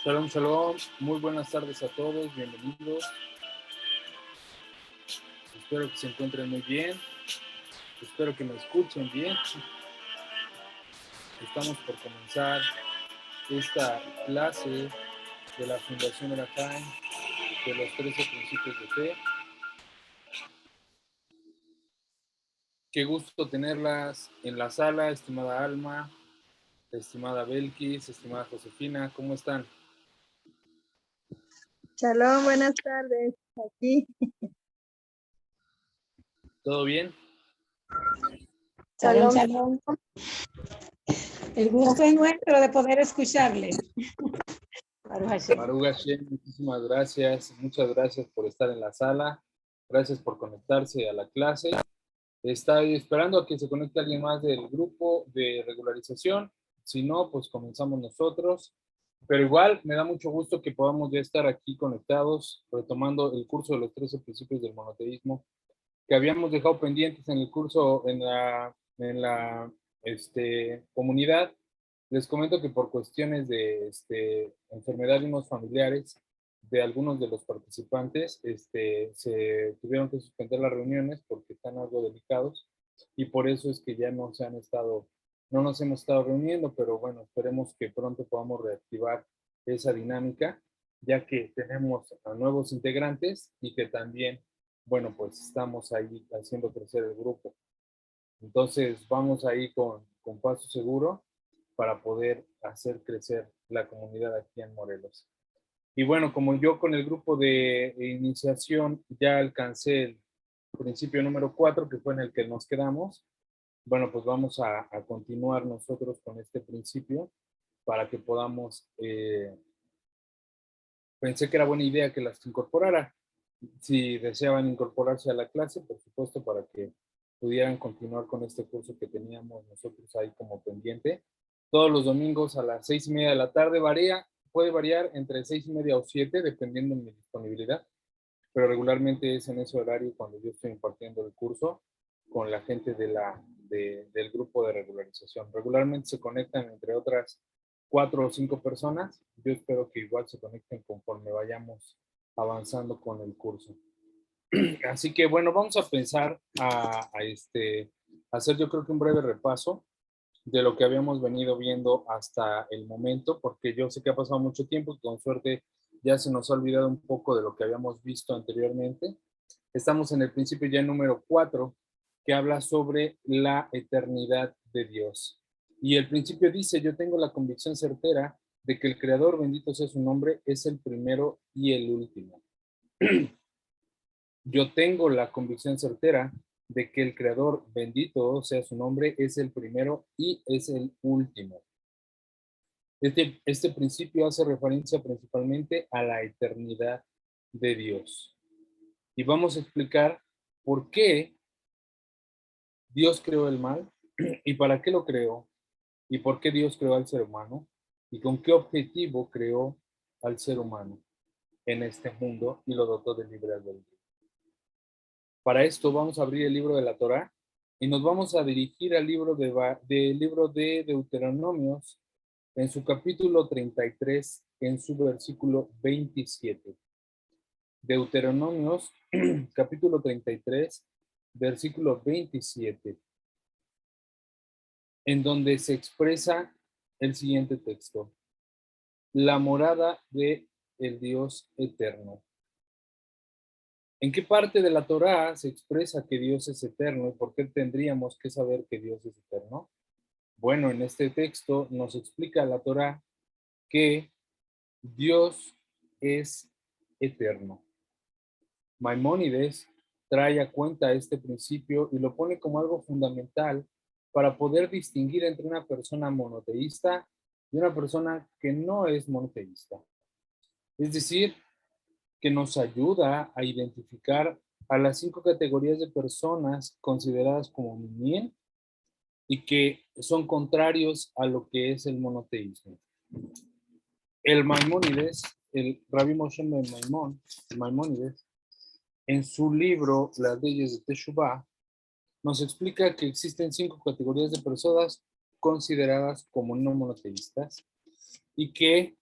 Shalom, shalom. Muy buenas tardes a todos. Bienvenidos. Espero que se encuentren muy bien. Espero que me escuchen bien. Estamos por comenzar esta clase de la Fundación Erahaim de los 13 principios de fe. Qué gusto tenerlas en la sala, estimada Alma, estimada Belkis, estimada Josefina. ¿Cómo están? Shalom, buenas tardes. Aquí. ¿Todo bien? Shalom, shalom. El gusto es nuestro de poder escucharle. Baruch Hashem, muchísimas gracias. Muchas gracias por estar en la sala. Gracias por conectarse a la clase. Estoy esperando a que se conecte alguien más del grupo de regularización. Si no, pues comenzamos nosotros. Pero igual me da mucho gusto que podamos ya estar aquí conectados, retomando el curso de los 13 principios del monoteísmo que habíamos dejado pendientes en el curso, en la comunidad. Les comento que por cuestiones de enfermedad de unos familiares de algunos de los participantes, se tuvieron que suspender las reuniones porque están algo delicados y por eso es que ya no nos hemos estado reuniendo, pero bueno, esperemos que pronto podamos reactivar esa dinámica, ya que tenemos a nuevos integrantes y que también, bueno, pues estamos ahí haciendo crecer el grupo. Entonces vamos ahí con paso seguro para poder hacer crecer la comunidad aquí en Morelos. Y bueno, como yo con el grupo de iniciación ya alcancé el principio número 4, que fue en el que nos quedamos, bueno, pues vamos a continuar nosotros con este principio para que podamos pensé que era buena idea que las incorporara. Si deseaban incorporarse a la clase, por supuesto, para que pudieran continuar con este curso que teníamos nosotros ahí como pendiente. Todos los domingos a las 6:30 de la tarde puede variar entre 6:30 o 7, dependiendo de mi disponibilidad, pero regularmente es en ese horario cuando yo estoy impartiendo el curso con la gente del grupo de regularización. Regularmente se conectan entre otras 4 o 5 personas. Yo espero que igual se conecten conforme vayamos avanzando con el curso. Así que bueno, vamos a pensar hacer yo creo que un breve repaso de lo que habíamos venido viendo hasta el momento, porque yo sé que ha pasado mucho tiempo y con suerte ya se nos ha olvidado un poco de lo que habíamos visto anteriormente. Estamos en el principio ya número 4, que habla sobre la eternidad de Dios. Y el principio dice, yo tengo la convicción certera de que el Creador, bendito sea su nombre, es el primero y el último. Yo tengo la convicción certera de que el Creador, bendito sea su nombre, es el primero y es el último. Este principio hace referencia principalmente a la eternidad de Dios. Y vamos a explicar por qué Dios creó el mal y para qué lo creó y por qué Dios creó al ser humano y con qué objetivo creó al ser humano en este mundo y lo dotó de libre albedrío. Para esto vamos a abrir el libro de la Torá y nos vamos a dirigir al libro de Deuteronomios en su capítulo 33, en su versículo 27. Deuteronomios, capítulo 33, versículo 27, en donde se expresa el siguiente texto: la morada de el Dios eterno. ¿En qué parte de la Torá se expresa que Dios es eterno y por qué tendríamos que saber que Dios es eterno? Bueno, en este texto nos explica la Torá que Dios es eterno. Maimónides trae a cuenta este principio y lo pone como algo fundamental para poder distinguir entre una persona monoteísta y una persona que no es monoteísta. Es decir, que nos ayuda a identificar a las 5 categorías de personas consideradas como minien y que son contrarios a lo que es el monoteísmo. El Maimónides, el Rabbi Moshe Maimónides, en su libro Las leyes de Teshuvah, nos explica que existen 5 categorías de personas consideradas como no monoteístas y que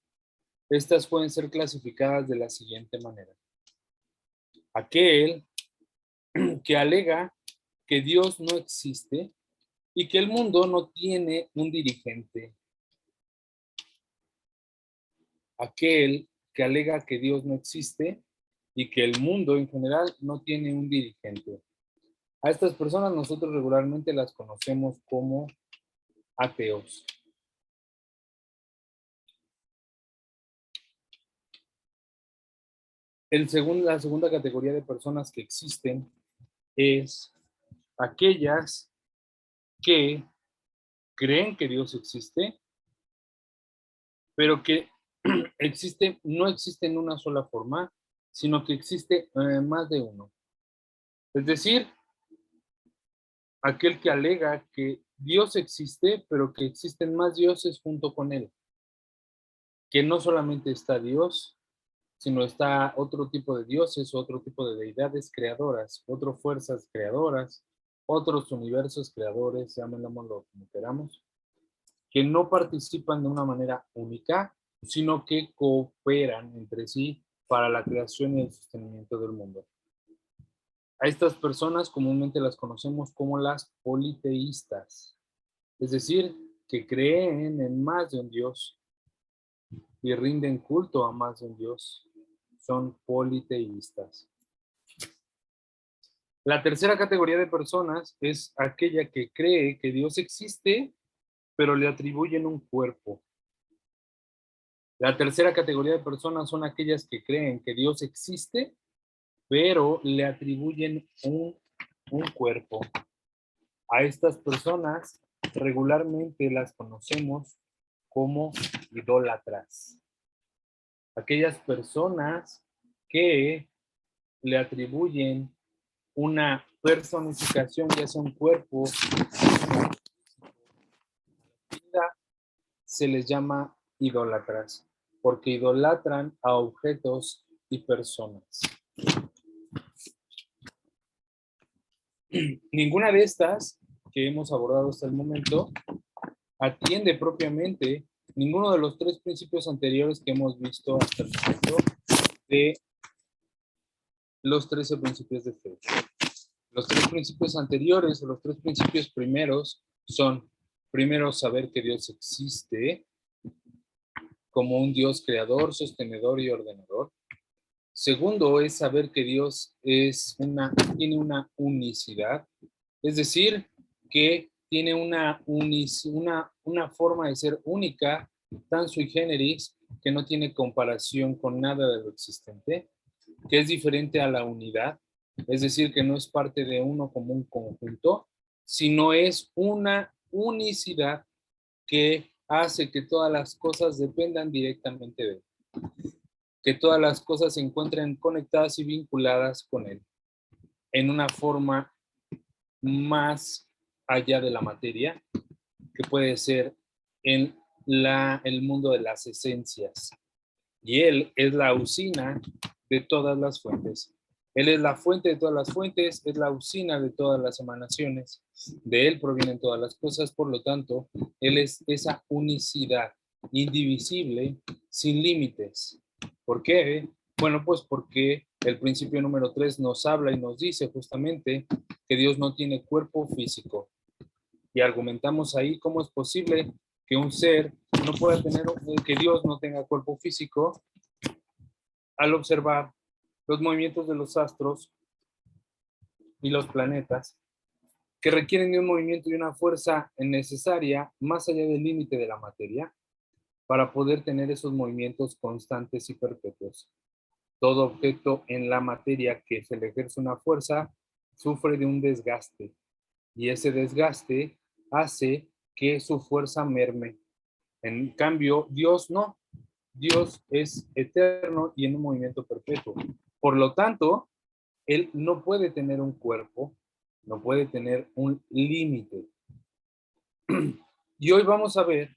estas pueden ser clasificadas de la siguiente manera. Aquel que alega que Dios no existe y que el mundo no tiene un dirigente. Aquel que alega que Dios no existe y que el mundo en general no tiene un dirigente. A estas personas nosotros regularmente las conocemos como ateos. La segunda categoría de personas que existen es aquellas que creen que Dios existe, pero que no existe en una sola forma, sino que existe más de uno. Es decir, aquel que alega que Dios existe, pero que existen más dioses junto con él. Que no solamente está Dios, sino está otro tipo de dioses, otro tipo de deidades creadoras, otras fuerzas creadoras, otros universos creadores, llamémoslo como queramos, que no participan de una manera única, sino que cooperan entre sí para la creación y el sostenimiento del mundo. A estas personas comúnmente las conocemos como las politeístas, es decir, que creen en más de un Dios y rinden culto a más de un Dios. Son politeístas. La tercera categoría de personas es aquella que cree que Dios existe, pero le atribuyen un cuerpo. La tercera categoría de personas son aquellas que creen que Dios existe, pero le atribuyen un cuerpo. A estas personas regularmente las conocemos como idólatras. aquellas personas que le atribuyen una personificación, ya sea un cuerpo, se les llama idólatras, porque idolatran a objetos y personas. Ninguna de estas que hemos abordado hasta el momento atiende propiamente ninguno de los tres principios anteriores que hemos visto hasta el momento de los 13 principios de fe. Los tres principios anteriores, o los tres principios primeros, son: primero, saber que Dios existe como un Dios creador, sostenedor y ordenador. Segundo, es saber que Dios tiene una unicidad, es decir, que tiene una forma de ser única, tan sui generis, que no tiene comparación con nada de lo existente, que es diferente a la unidad, es decir, que no es parte de uno como un conjunto, sino es una unicidad que hace que todas las cosas dependan directamente de él, que todas las cosas se encuentren conectadas y vinculadas con él, en una forma más allá de la materia, que puede ser en el mundo de las esencias. Y él es la usina de todas las fuentes. Él es la fuente de todas las fuentes, es la usina de todas las emanaciones. De él provienen todas las cosas, por lo tanto, él es esa unicidad indivisible, sin límites. ¿Por qué? Bueno, pues porque el principio número 3 nos habla y nos dice justamente que Dios no tiene cuerpo físico. Y argumentamos ahí cómo es posible que un ser no pueda tener, que Dios no tenga cuerpo físico, al observar los movimientos de los astros y los planetas, que requieren de un movimiento y una fuerza necesaria más allá del límite de la materia para poder tener esos movimientos constantes y perpetuos. Todo objeto en la materia que se le ejerce una fuerza sufre de un desgaste, y ese desgaste hace que su fuerza merme. En cambio, Dios no. Dios es eterno y en un movimiento perpetuo. Por lo tanto, él no puede tener un cuerpo, no puede tener un límite. Y hoy vamos a ver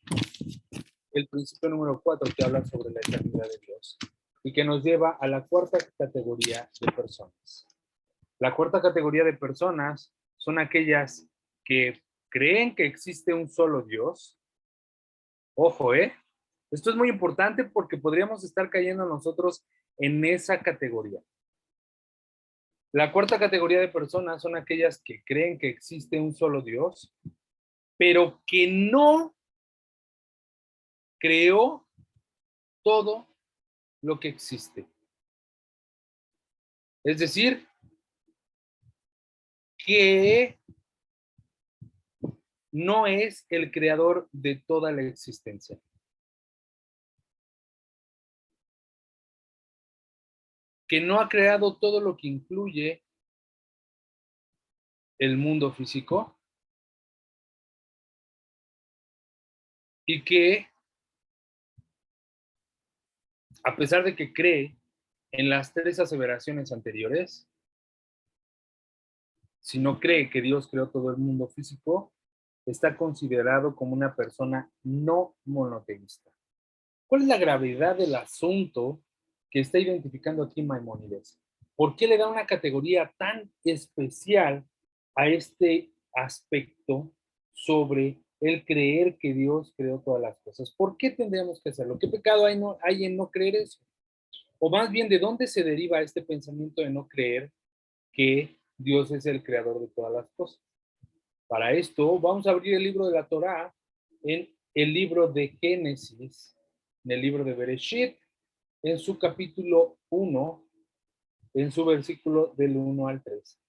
el principio número 4, que habla sobre la eternidad de Dios y que nos lleva a la cuarta categoría de personas. La cuarta categoría de personas son aquellas que creen que existe un solo Dios. Ojo, esto es muy importante porque podríamos estar cayendo nosotros en esa categoría. La cuarta categoría de personas son aquellas que creen que existe un solo Dios, pero que no creó todo lo que existe. Es decir, que no es el creador de toda la existencia. Que no ha creado todo lo que incluye el mundo físico y que, a pesar de que cree en las tres aseveraciones anteriores, si no cree que Dios creó todo el mundo físico, está considerado como una persona no monoteísta. ¿Cuál es la gravedad del asunto que está identificando aquí Maimónides? ¿Por qué le da una categoría tan especial a este aspecto sobre el creer que Dios creó todas las cosas? ¿Por qué tendríamos que hacerlo? ¿Qué pecado hay en no creer eso? O más bien, ¿de dónde se deriva este pensamiento de no creer que Dios es el creador de todas las cosas? Para esto, vamos a abrir el libro de la Torá en el libro de Génesis, en el libro de Bereshit, en su capítulo 1, en su versículo del 1 al 3.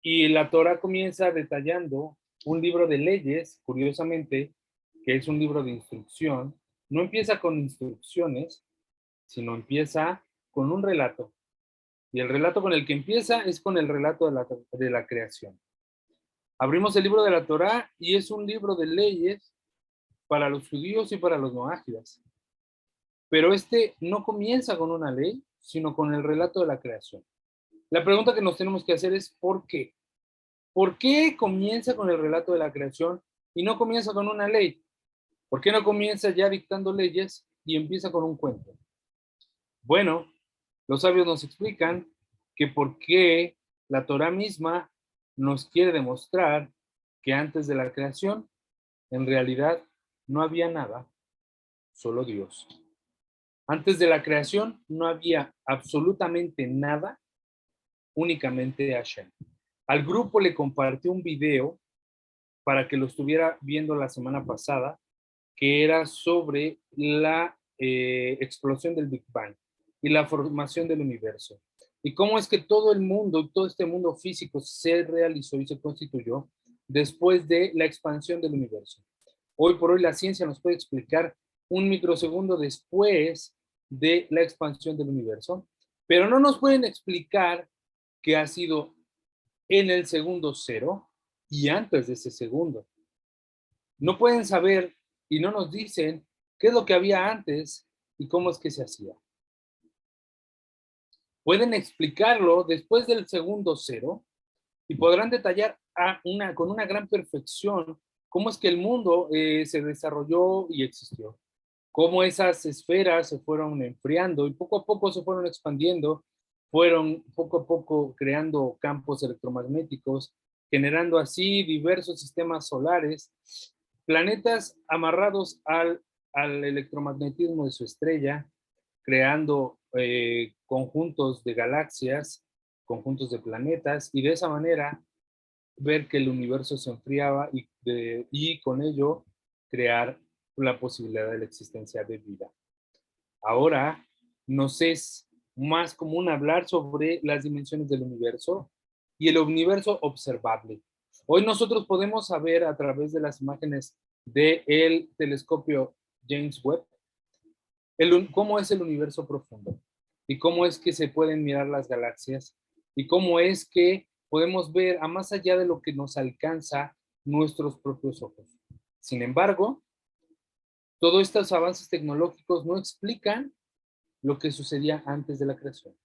Y la Torá comienza detallando un libro de leyes, curiosamente, que es un libro de instrucción. No empieza con instrucciones, sino empieza con un relato. Y el relato con el que empieza es con el relato de la creación. Abrimos el libro de la Torá y es un libro de leyes para los judíos y para los noágidas. pero este no comienza con una ley, sino con el relato de la creación. La pregunta que nos tenemos que hacer es ¿por qué? ¿Por qué comienza con el relato de la creación y no comienza con una ley? ¿Por qué no comienza ya dictando leyes y empieza con un cuento? Bueno, los sabios nos explican que por qué la Torá misma nos quiere demostrar que antes de la creación, en realidad, no había nada, solo Dios. Antes de la creación no había absolutamente nada, únicamente Hashem. Al grupo le compartió un video para que lo estuviera viendo la semana pasada, que era sobre la explosión del Big Bang y la formación del universo. Y cómo es que todo el mundo, todo este mundo físico se realizó y se constituyó después de la expansión del universo. Hoy por hoy la ciencia nos puede explicar un microsegundo después de la expansión del universo, pero no nos pueden explicar que ha sido en el segundo cero y antes de ese segundo. No pueden saber y no nos dicen qué es lo que había antes y cómo es que se hacía. Pueden explicarlo después del segundo cero y podrán detallar con una gran perfección cómo es que el mundo se desarrolló y existió, cómo esas esferas se fueron enfriando y poco a poco se fueron expandiendo, fueron poco a poco creando campos electromagnéticos, generando así diversos sistemas solares, planetas amarrados al electromagnetismo de su estrella, creando conjuntos de galaxias, conjuntos de planetas, y de esa manera ver que el universo se enfriaba y con ello crear la posibilidad de la existencia de vida. Ahora nos es más común hablar sobre las dimensiones del universo y el universo observable. Hoy nosotros podemos saber a través de las imágenes del telescopio James Webb cómo es el universo profundo y cómo es que se pueden mirar las galaxias y cómo es que podemos ver a más allá de lo que nos alcanza nuestros propios ojos. Sin embargo, todos estos avances tecnológicos no explican lo que sucedía antes de la creación.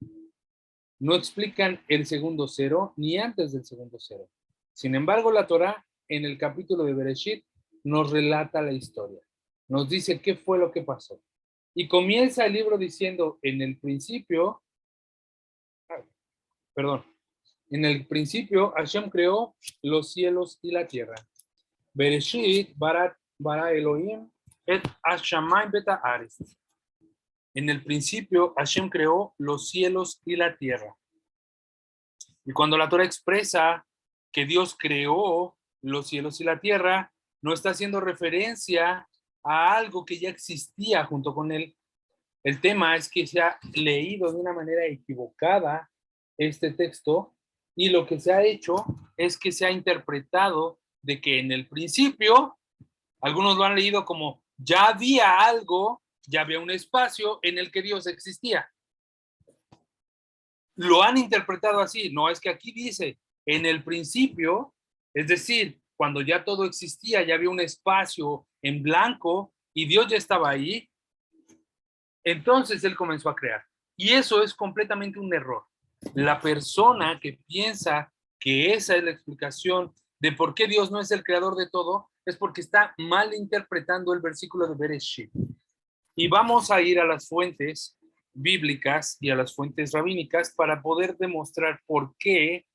No explican el segundo cero ni antes del segundo cero. Sin embargo, la Torá, en el capítulo de Bereshit, nos relata la historia. Nos dice qué fue lo que pasó. Y comienza el libro diciendo, en el principio Hashem creó los cielos y la tierra. Bereshit bara Elohim et hashamayim bet haaretz. En el principio Hashem creó los cielos y la tierra. Y cuando la Torah expresa que Dios creó los cielos y la tierra, no está haciendo referencia a algo que ya existía junto con él. El tema es que se ha leído de una manera equivocada este texto y lo que se ha hecho es que se ha interpretado de que en el principio, algunos lo han leído como ya había algo, ya había un espacio en el que Dios existía. Lo han interpretado así, no es que aquí dice en el principio, es decir, cuando ya todo existía, ya había un espacio en blanco y Dios ya estaba ahí, entonces él comenzó a crear. Y eso es completamente un error. La persona que piensa que esa es la explicación de por qué Dios no es el creador de todo, es porque está mal interpretando el versículo de Bereshit. Y vamos a ir a las fuentes bíblicas y a las fuentes rabínicas para poder demostrar por qué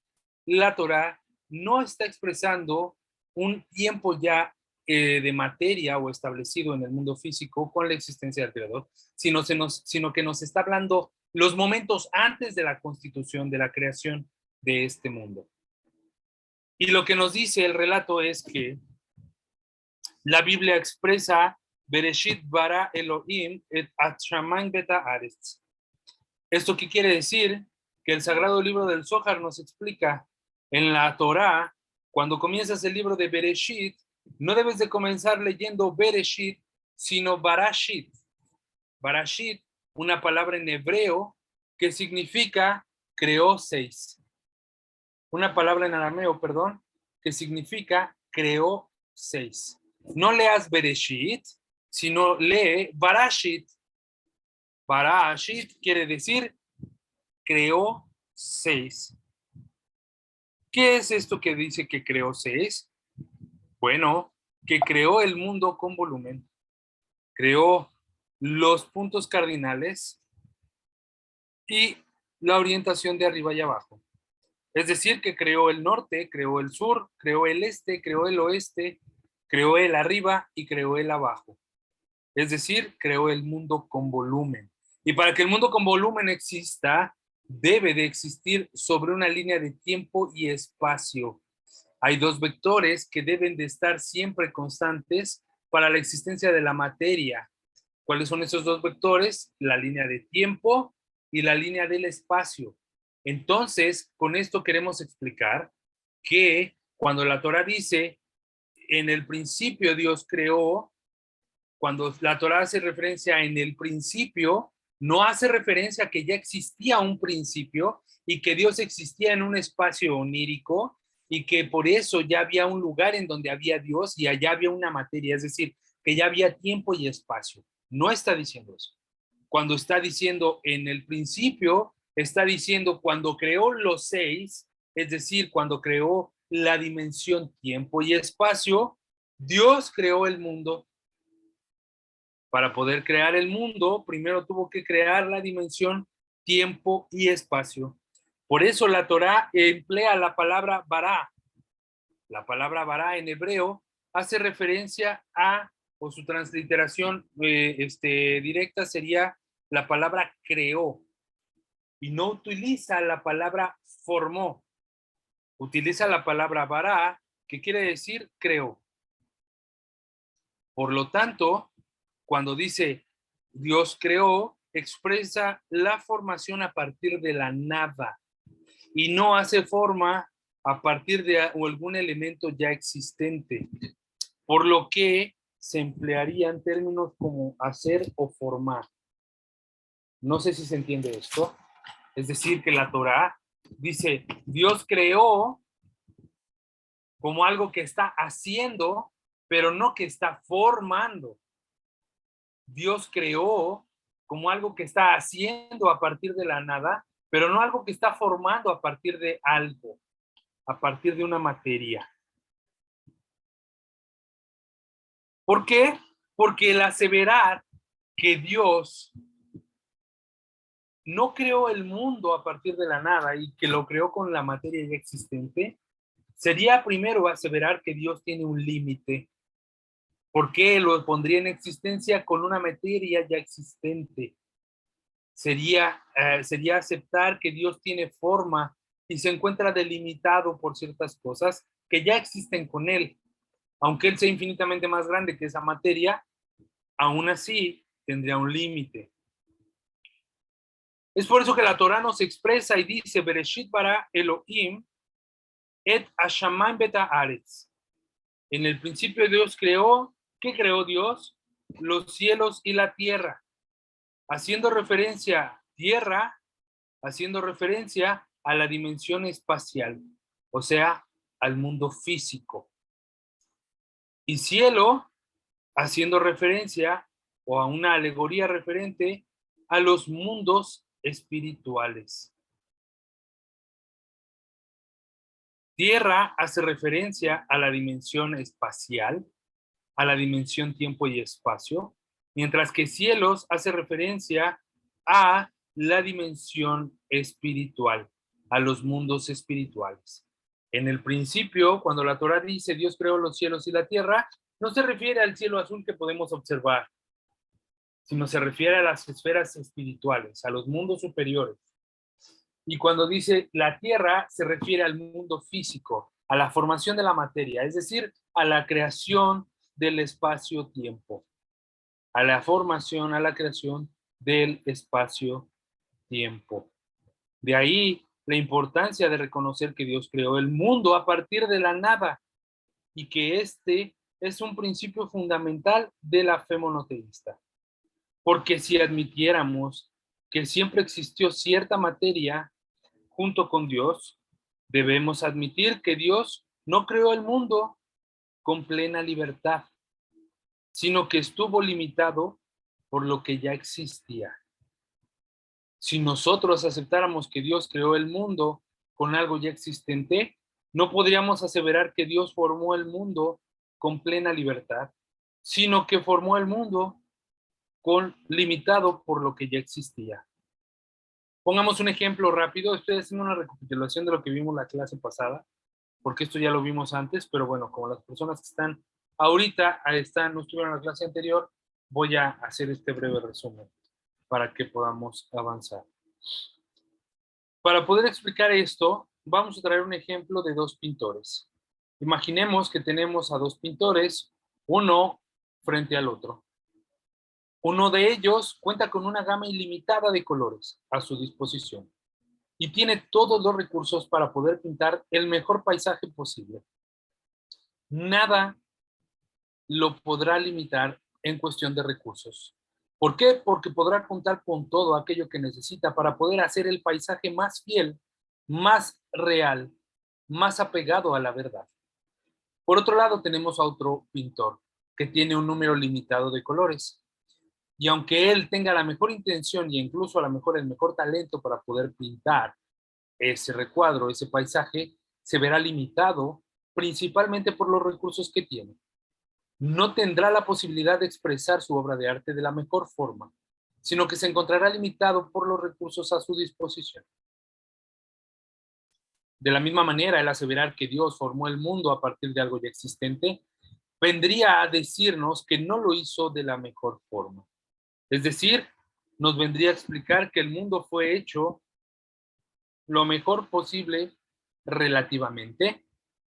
la Torá no está expresando un tiempo ya de materia o establecido en el mundo físico con la existencia del creador, sino que nos está hablando los momentos antes de la constitución, de la creación de este mundo. Y lo que nos dice el relato es que la Biblia expresa Bereshit bara Elohim et hashamayim bet haaretz. ¿Esto qué quiere decir? Que el sagrado libro del Zohar nos explica en la Torá, cuando comienzas el libro de Bereshit, no debes de comenzar leyendo Bereshit, sino Barashit. Barashit, una palabra en hebreo que significa creó seis. Una palabra en arameo, perdón, que significa creó seis. No leas Bereshit, sino lee Barashit. Barashit quiere decir creó 6. ¿Qué es esto que dice que creó 6? Bueno, que creó el mundo con volumen. Creó los puntos cardinales y la orientación de arriba y abajo. Es decir, que creó el norte, creó el sur, creó el este, creó el oeste, creó el arriba y creó el abajo. Es decir, creó el mundo con volumen. Y para que el mundo con volumen exista, debe de existir sobre una línea de tiempo y espacio. Hay dos vectores que deben de estar siempre constantes para la existencia de la materia. ¿Cuáles son esos dos vectores? La línea de tiempo y la línea del espacio. Entonces, con esto queremos explicar que cuando la Torah dice, en el principio Dios creó, cuando la Torah hace referencia en el principio, no hace referencia a que ya existía un principio y que Dios existía en un espacio onírico y que por eso ya había un lugar en donde había Dios y allá había una materia, es decir, que ya había tiempo y espacio. No está diciendo eso. Cuando está diciendo en el principio, está diciendo cuando creó los 6, es decir, cuando creó la dimensión tiempo y espacio, Dios creó el mundo. Para poder crear el mundo, primero tuvo que crear la dimensión tiempo y espacio. Por eso la Torá emplea la palabra bará. La palabra bará en hebreo hace referencia a, o su transliteración directa sería la palabra creó. Y no utiliza la palabra formó. Utiliza la palabra bará, que quiere decir creó. Por lo tanto, cuando dice Dios creó, expresa la formación a partir de la nada y no hace forma a partir de algún elemento ya existente, por lo que se emplearían términos como hacer o formar. No sé si se entiende esto. Es decir, que la Torá dice, Dios creó como algo que está haciendo, pero no que está formando. Dios creó como algo que está haciendo a partir de la nada, pero no algo que está formando a partir de algo, a partir de una materia. ¿Por qué? Porque el aseverar que Dios no creó el mundo a partir de la nada y que lo creó con la materia ya existente, sería primero aseverar que Dios tiene un límite. ¿Por qué lo pondría en existencia con una materia ya existente? Sería aceptar que Dios tiene forma y se encuentra delimitado por ciertas cosas que ya existen con Él. Aunque Él sea infinitamente más grande que esa materia, aún así tendría un límite. Es por eso que la Torah nos expresa y dice, Bereshit bara Elohim et hashamayim bet haaretz. En el principio Dios creó, ¿qué creó Dios? Los cielos y la tierra. Haciendo referencia a tierra, haciendo referencia a la dimensión espacial, o sea, al mundo físico. Y cielo, haciendo referencia o a una alegoría referente a los mundos espirituales. Tierra hace referencia a la dimensión espacial, a la dimensión tiempo y espacio, mientras que cielos hace referencia a la dimensión espiritual, a los mundos espirituales. En el principio, cuando la Torah dice Dios creó los cielos y la tierra, no se refiere al cielo azul que podemos observar, sino se refiere a las esferas espirituales, a los mundos superiores. Y cuando dice la tierra, se refiere al mundo físico, a la formación de la materia, es decir, a la creación del espacio-tiempo, a la formación, a la creación del espacio-tiempo. De ahí la importancia de reconocer que Dios creó el mundo a partir de la nada y que este es un principio fundamental de la fe monoteísta. Porque si admitiéramos que siempre existió cierta materia junto con Dios, debemos admitir que Dios no creó el mundo con plena libertad, sino que estuvo limitado por lo que ya existía. Si nosotros aceptáramos que Dios creó el mundo con algo ya existente, no podríamos aseverar que Dios formó el mundo con plena libertad, sino que formó el mundo limitado por lo que ya existía. Pongamos un ejemplo rápido. Estoy haciendo una recapitulación de lo que vimos la clase pasada, porque esto ya lo vimos antes, pero bueno, como las personas que están ahorita no estuvieron en la clase anterior, voy a hacer este breve resumen para que podamos avanzar. Para poder explicar esto, vamos a traer un ejemplo de dos pintores. Imaginemos que tenemos a dos pintores, uno frente al otro. Uno de ellos cuenta con una gama ilimitada de colores a su disposición y tiene todos los recursos para poder pintar el mejor paisaje posible. Nada lo podrá limitar en cuestión de recursos. ¿Por qué? Porque podrá contar con todo aquello que necesita para poder hacer el paisaje más fiel, más real, más apegado a la verdad. Por otro lado, tenemos a otro pintor que tiene un número limitado de colores. Y aunque él tenga la mejor intención y incluso a lo mejor el mejor talento para poder pintar ese recuadro, ese paisaje, se verá limitado principalmente por los recursos que tiene. No tendrá la posibilidad de expresar su obra de arte de la mejor forma, sino que se encontrará limitado por los recursos a su disposición. De la misma manera, el aseverar que Dios formó el mundo a partir de algo ya existente, vendría a decirnos que no lo hizo de la mejor forma. Es decir, nos vendría a explicar que el mundo fue hecho lo mejor posible relativamente,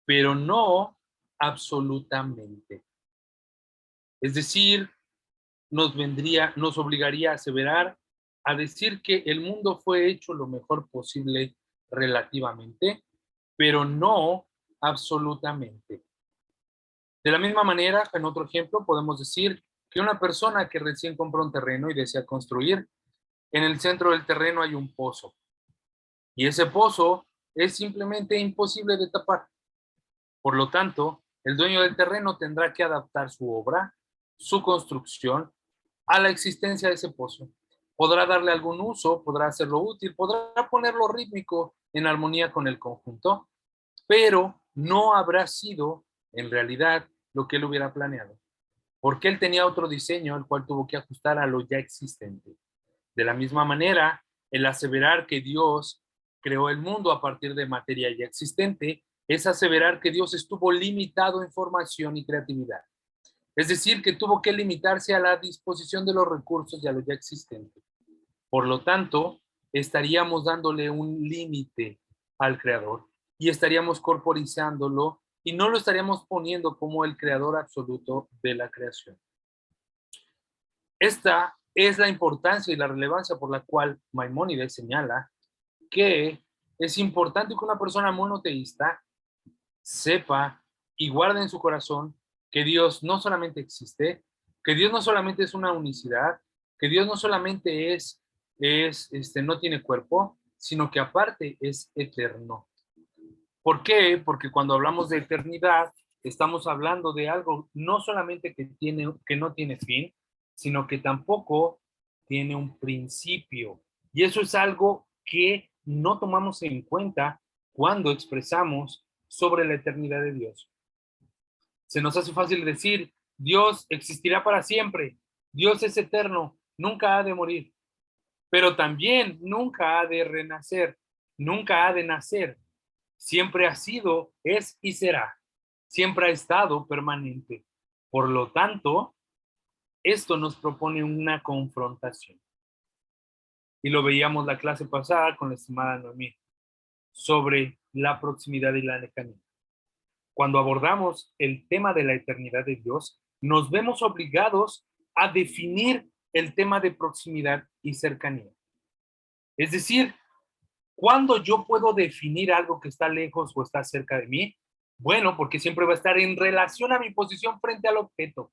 pero no absolutamente. Es decir, nos obligaría a aseverar, a decir que el mundo fue hecho lo mejor posible relativamente, pero no absolutamente. De la misma manera, en otro ejemplo, podemos decir que una persona que recién compró un terreno y desea construir, en el centro del terreno hay un pozo. Y ese pozo es simplemente imposible de tapar. Por lo tanto, el dueño del terreno tendrá que adaptar su obra, su construcción, a la existencia de ese pozo. Podrá darle algún uso, podrá hacerlo útil, podrá ponerlo rítmico en armonía con el conjunto, pero no habrá sido en realidad lo que él hubiera planeado, porque él tenía otro diseño, el cual tuvo que ajustar a lo ya existente. De la misma manera, el aseverar que Dios creó el mundo a partir de materia ya existente es aseverar que Dios estuvo limitado en formación y creatividad. Es decir, que tuvo que limitarse a la disposición de los recursos y a lo ya existente. Por lo tanto, estaríamos dándole un límite al creador y estaríamos corporizándolo y no lo estaríamos poniendo como el creador absoluto de la creación. Esta es la importancia y la relevancia por la cual Maimónides señala que es importante que una persona monoteísta sepa y guarde en su corazón que Dios no solamente existe, que Dios no solamente es una unicidad, que Dios no solamente no tiene cuerpo, sino que aparte es eterno. ¿Por qué? Porque cuando hablamos de eternidad, estamos hablando de algo no solamente que no tiene fin, sino que tampoco tiene un principio. Y eso es algo que no tomamos en cuenta cuando expresamos sobre la eternidad de Dios. Se nos hace fácil decir, Dios existirá para siempre, Dios es eterno, nunca ha de morir, pero también nunca ha de renacer, nunca ha de nacer. Siempre ha sido, es y será. Siempre ha estado permanente. Por lo tanto, esto nos propone una confrontación. Y lo veíamos la clase pasada con la estimada Noemí sobre la proximidad y la lejanía. Cuando abordamos el tema de la eternidad de Dios, nos vemos obligados a definir el tema de proximidad y cercanía. Es decir, ¿cuándo yo puedo definir algo que está lejos o está cerca de mí? Bueno, porque siempre va a estar en relación a mi posición frente al objeto.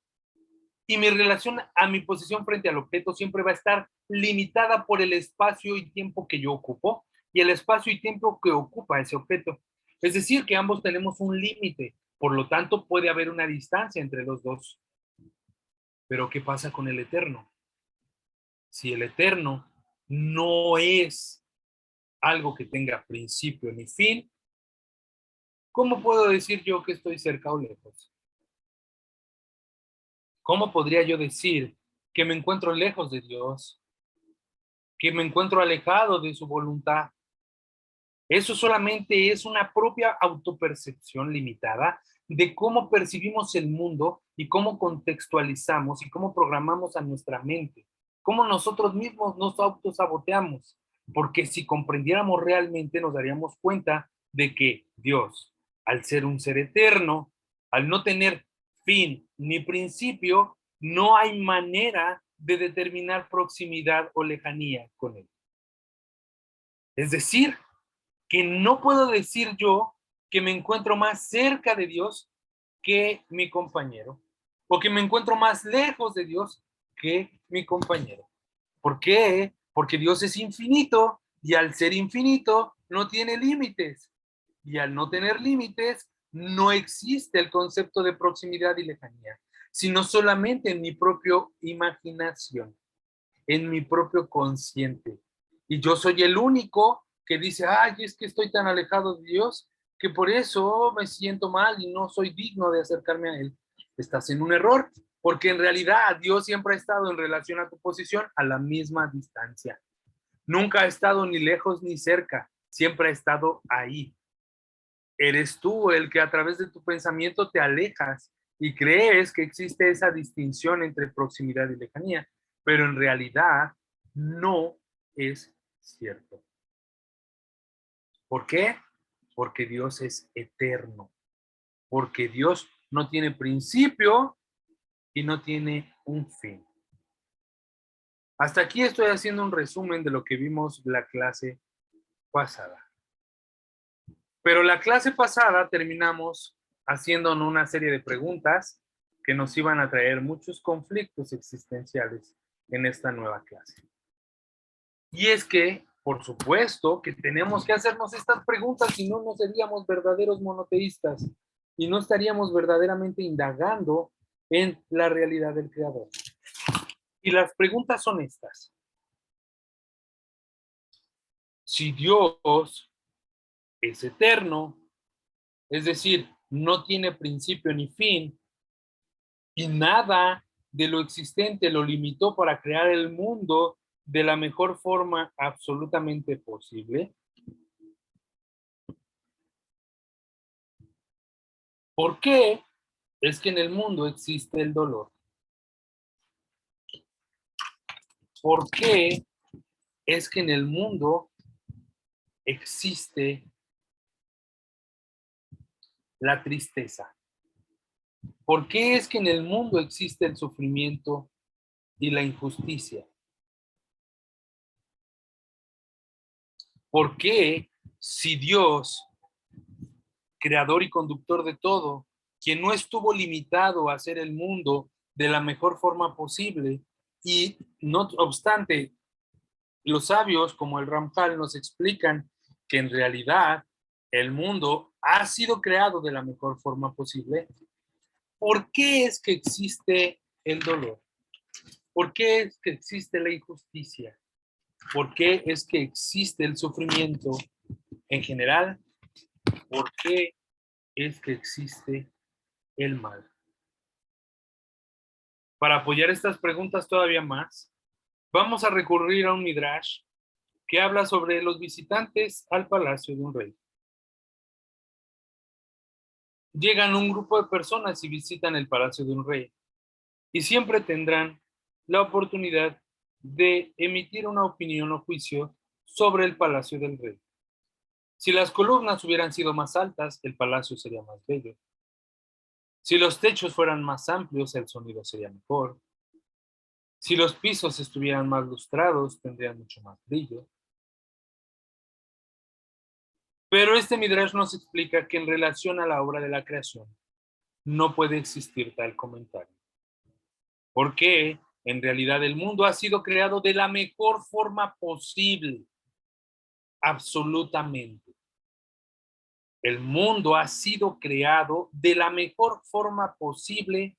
Y mi relación a mi posición frente al objeto siempre va a estar limitada por el espacio y tiempo que yo ocupo y el espacio y tiempo que ocupa ese objeto. Es decir, que ambos tenemos un límite. Por lo tanto, puede haber una distancia entre los dos. Pero ¿qué pasa con el eterno? Si el eterno no es algo que tenga principio ni fin, ¿cómo puedo decir yo que estoy cerca o lejos? ¿Cómo podría yo decir que me encuentro lejos de Dios, que me encuentro alejado de su voluntad? Eso solamente es una propia autopercepción limitada de cómo percibimos el mundo y cómo contextualizamos y cómo programamos a nuestra mente, cómo nosotros mismos nos autosaboteamos, porque si comprendiéramos realmente nos daríamos cuenta de que Dios, al ser un ser eterno, al no tener fin ni principio, no hay manera de determinar proximidad o lejanía con él. Es decir, que no puedo decir yo que me encuentro más cerca de Dios que mi compañero, o que me encuentro más lejos de Dios que mi compañero. ¿Por qué? Porque Dios es infinito y al ser infinito no tiene límites. Y al no tener límites, no existe el concepto de proximidad y lejanía, sino solamente en mi propia imaginación, en mi propio consciente. Y yo soy el único que dice, ay, es que estoy tan alejado de Dios que por eso me siento mal y no soy digno de acercarme a Él. Estás en un error, porque en realidad Dios siempre ha estado en relación a tu posición a la misma distancia. Nunca ha estado ni lejos ni cerca, siempre ha estado ahí. Eres tú el que a través de tu pensamiento te alejas y crees que existe esa distinción entre proximidad y lejanía, pero en realidad no es cierto. ¿Por qué? Porque Dios es eterno, porque Dios no tiene principio y no tiene un fin. Hasta aquí estoy haciendo un resumen de lo que vimos la clase pasada. Pero la clase pasada terminamos haciéndonos una serie de preguntas que nos iban a traer muchos conflictos existenciales en esta nueva clase. Y es que, por supuesto, que tenemos que hacernos estas preguntas, si no, no seríamos verdaderos monoteístas y no estaríamos verdaderamente indagando en la realidad del Creador. Y las preguntas son estas. Si Dios es eterno, es decir, no tiene principio ni fin, y nada de lo existente lo limitó para crear el mundo de la mejor forma absolutamente posible. ¿Por qué es que en el mundo existe el dolor? ¿Por qué es que en el mundo existe la tristeza? ¿Por qué es que en el mundo existe el sufrimiento y la injusticia? ¿Por qué, si Dios, creador y conductor de todo, quien no estuvo limitado a hacer el mundo de la mejor forma posible, y no obstante, los sabios como el Ramchal nos explican que en realidad el mundo ha sido creado de la mejor forma posible? ¿Por qué es que existe el dolor? ¿Por qué es que existe la injusticia? ¿Por qué es que existe el sufrimiento en general? ¿Por qué es que existe el mal? Para apoyar estas preguntas todavía más, vamos a recurrir a un midrash que habla sobre los visitantes al palacio de un rey. Llegan un grupo de personas y visitan el palacio de un rey, y siempre tendrán la oportunidad de emitir una opinión o juicio sobre el palacio del rey. Si las columnas hubieran sido más altas, el palacio sería más bello. Si los techos fueran más amplios, el sonido sería mejor. Si los pisos estuvieran más lustrados, tendrían mucho más brillo. Pero este midrash nos explica que en relación a la obra de la creación, no puede existir tal comentario. Porque en realidad el mundo ha sido creado de la mejor forma posible. Absolutamente. El mundo ha sido creado de la mejor forma posible.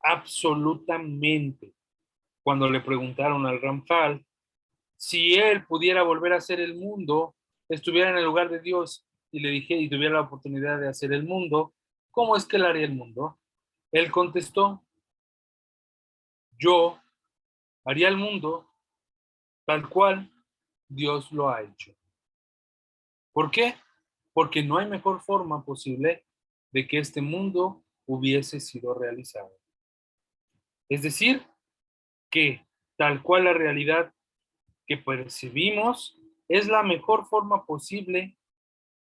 Absolutamente. Cuando le preguntaron al Ramchal si él pudiera volver a hacer el mundo, estuviera en el lugar de Dios y le dije y tuviera la oportunidad de hacer el mundo, ¿cómo es que él haría el mundo? Él contestó, yo haría el mundo tal cual Dios lo ha hecho. ¿Por qué? Porque no hay mejor forma posible de que este mundo hubiese sido realizado. Es decir, que tal cual la realidad que percibimos es la mejor forma posible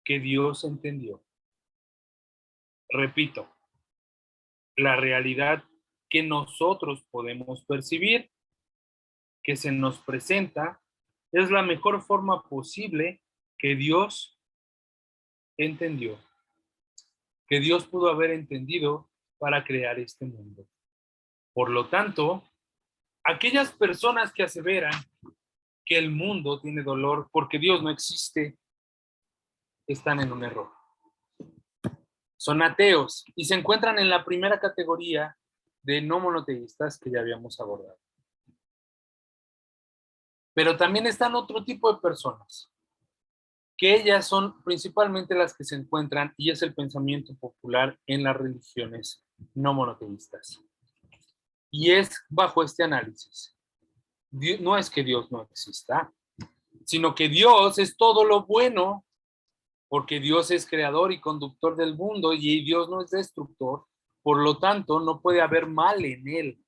que Dios entendió. Repito, la realidad que nosotros podemos percibir, que se nos presenta, es la mejor forma posible que Dios entendió, que Dios pudo haber entendido para crear este mundo. Por lo tanto, aquellas personas que aseveran que el mundo tiene dolor porque Dios no existe, están en un error. Son ateos y se encuentran en la primera categoría de no monoteístas que ya habíamos abordado. Pero también están otro tipo de personas, que ellas son principalmente las que se encuentran, y es el pensamiento popular en las religiones no monoteístas. Y es bajo este análisis. No es que Dios no exista, sino que Dios es todo lo bueno, porque Dios es creador y conductor del mundo y Dios no es destructor, por lo tanto no puede haber mal en él.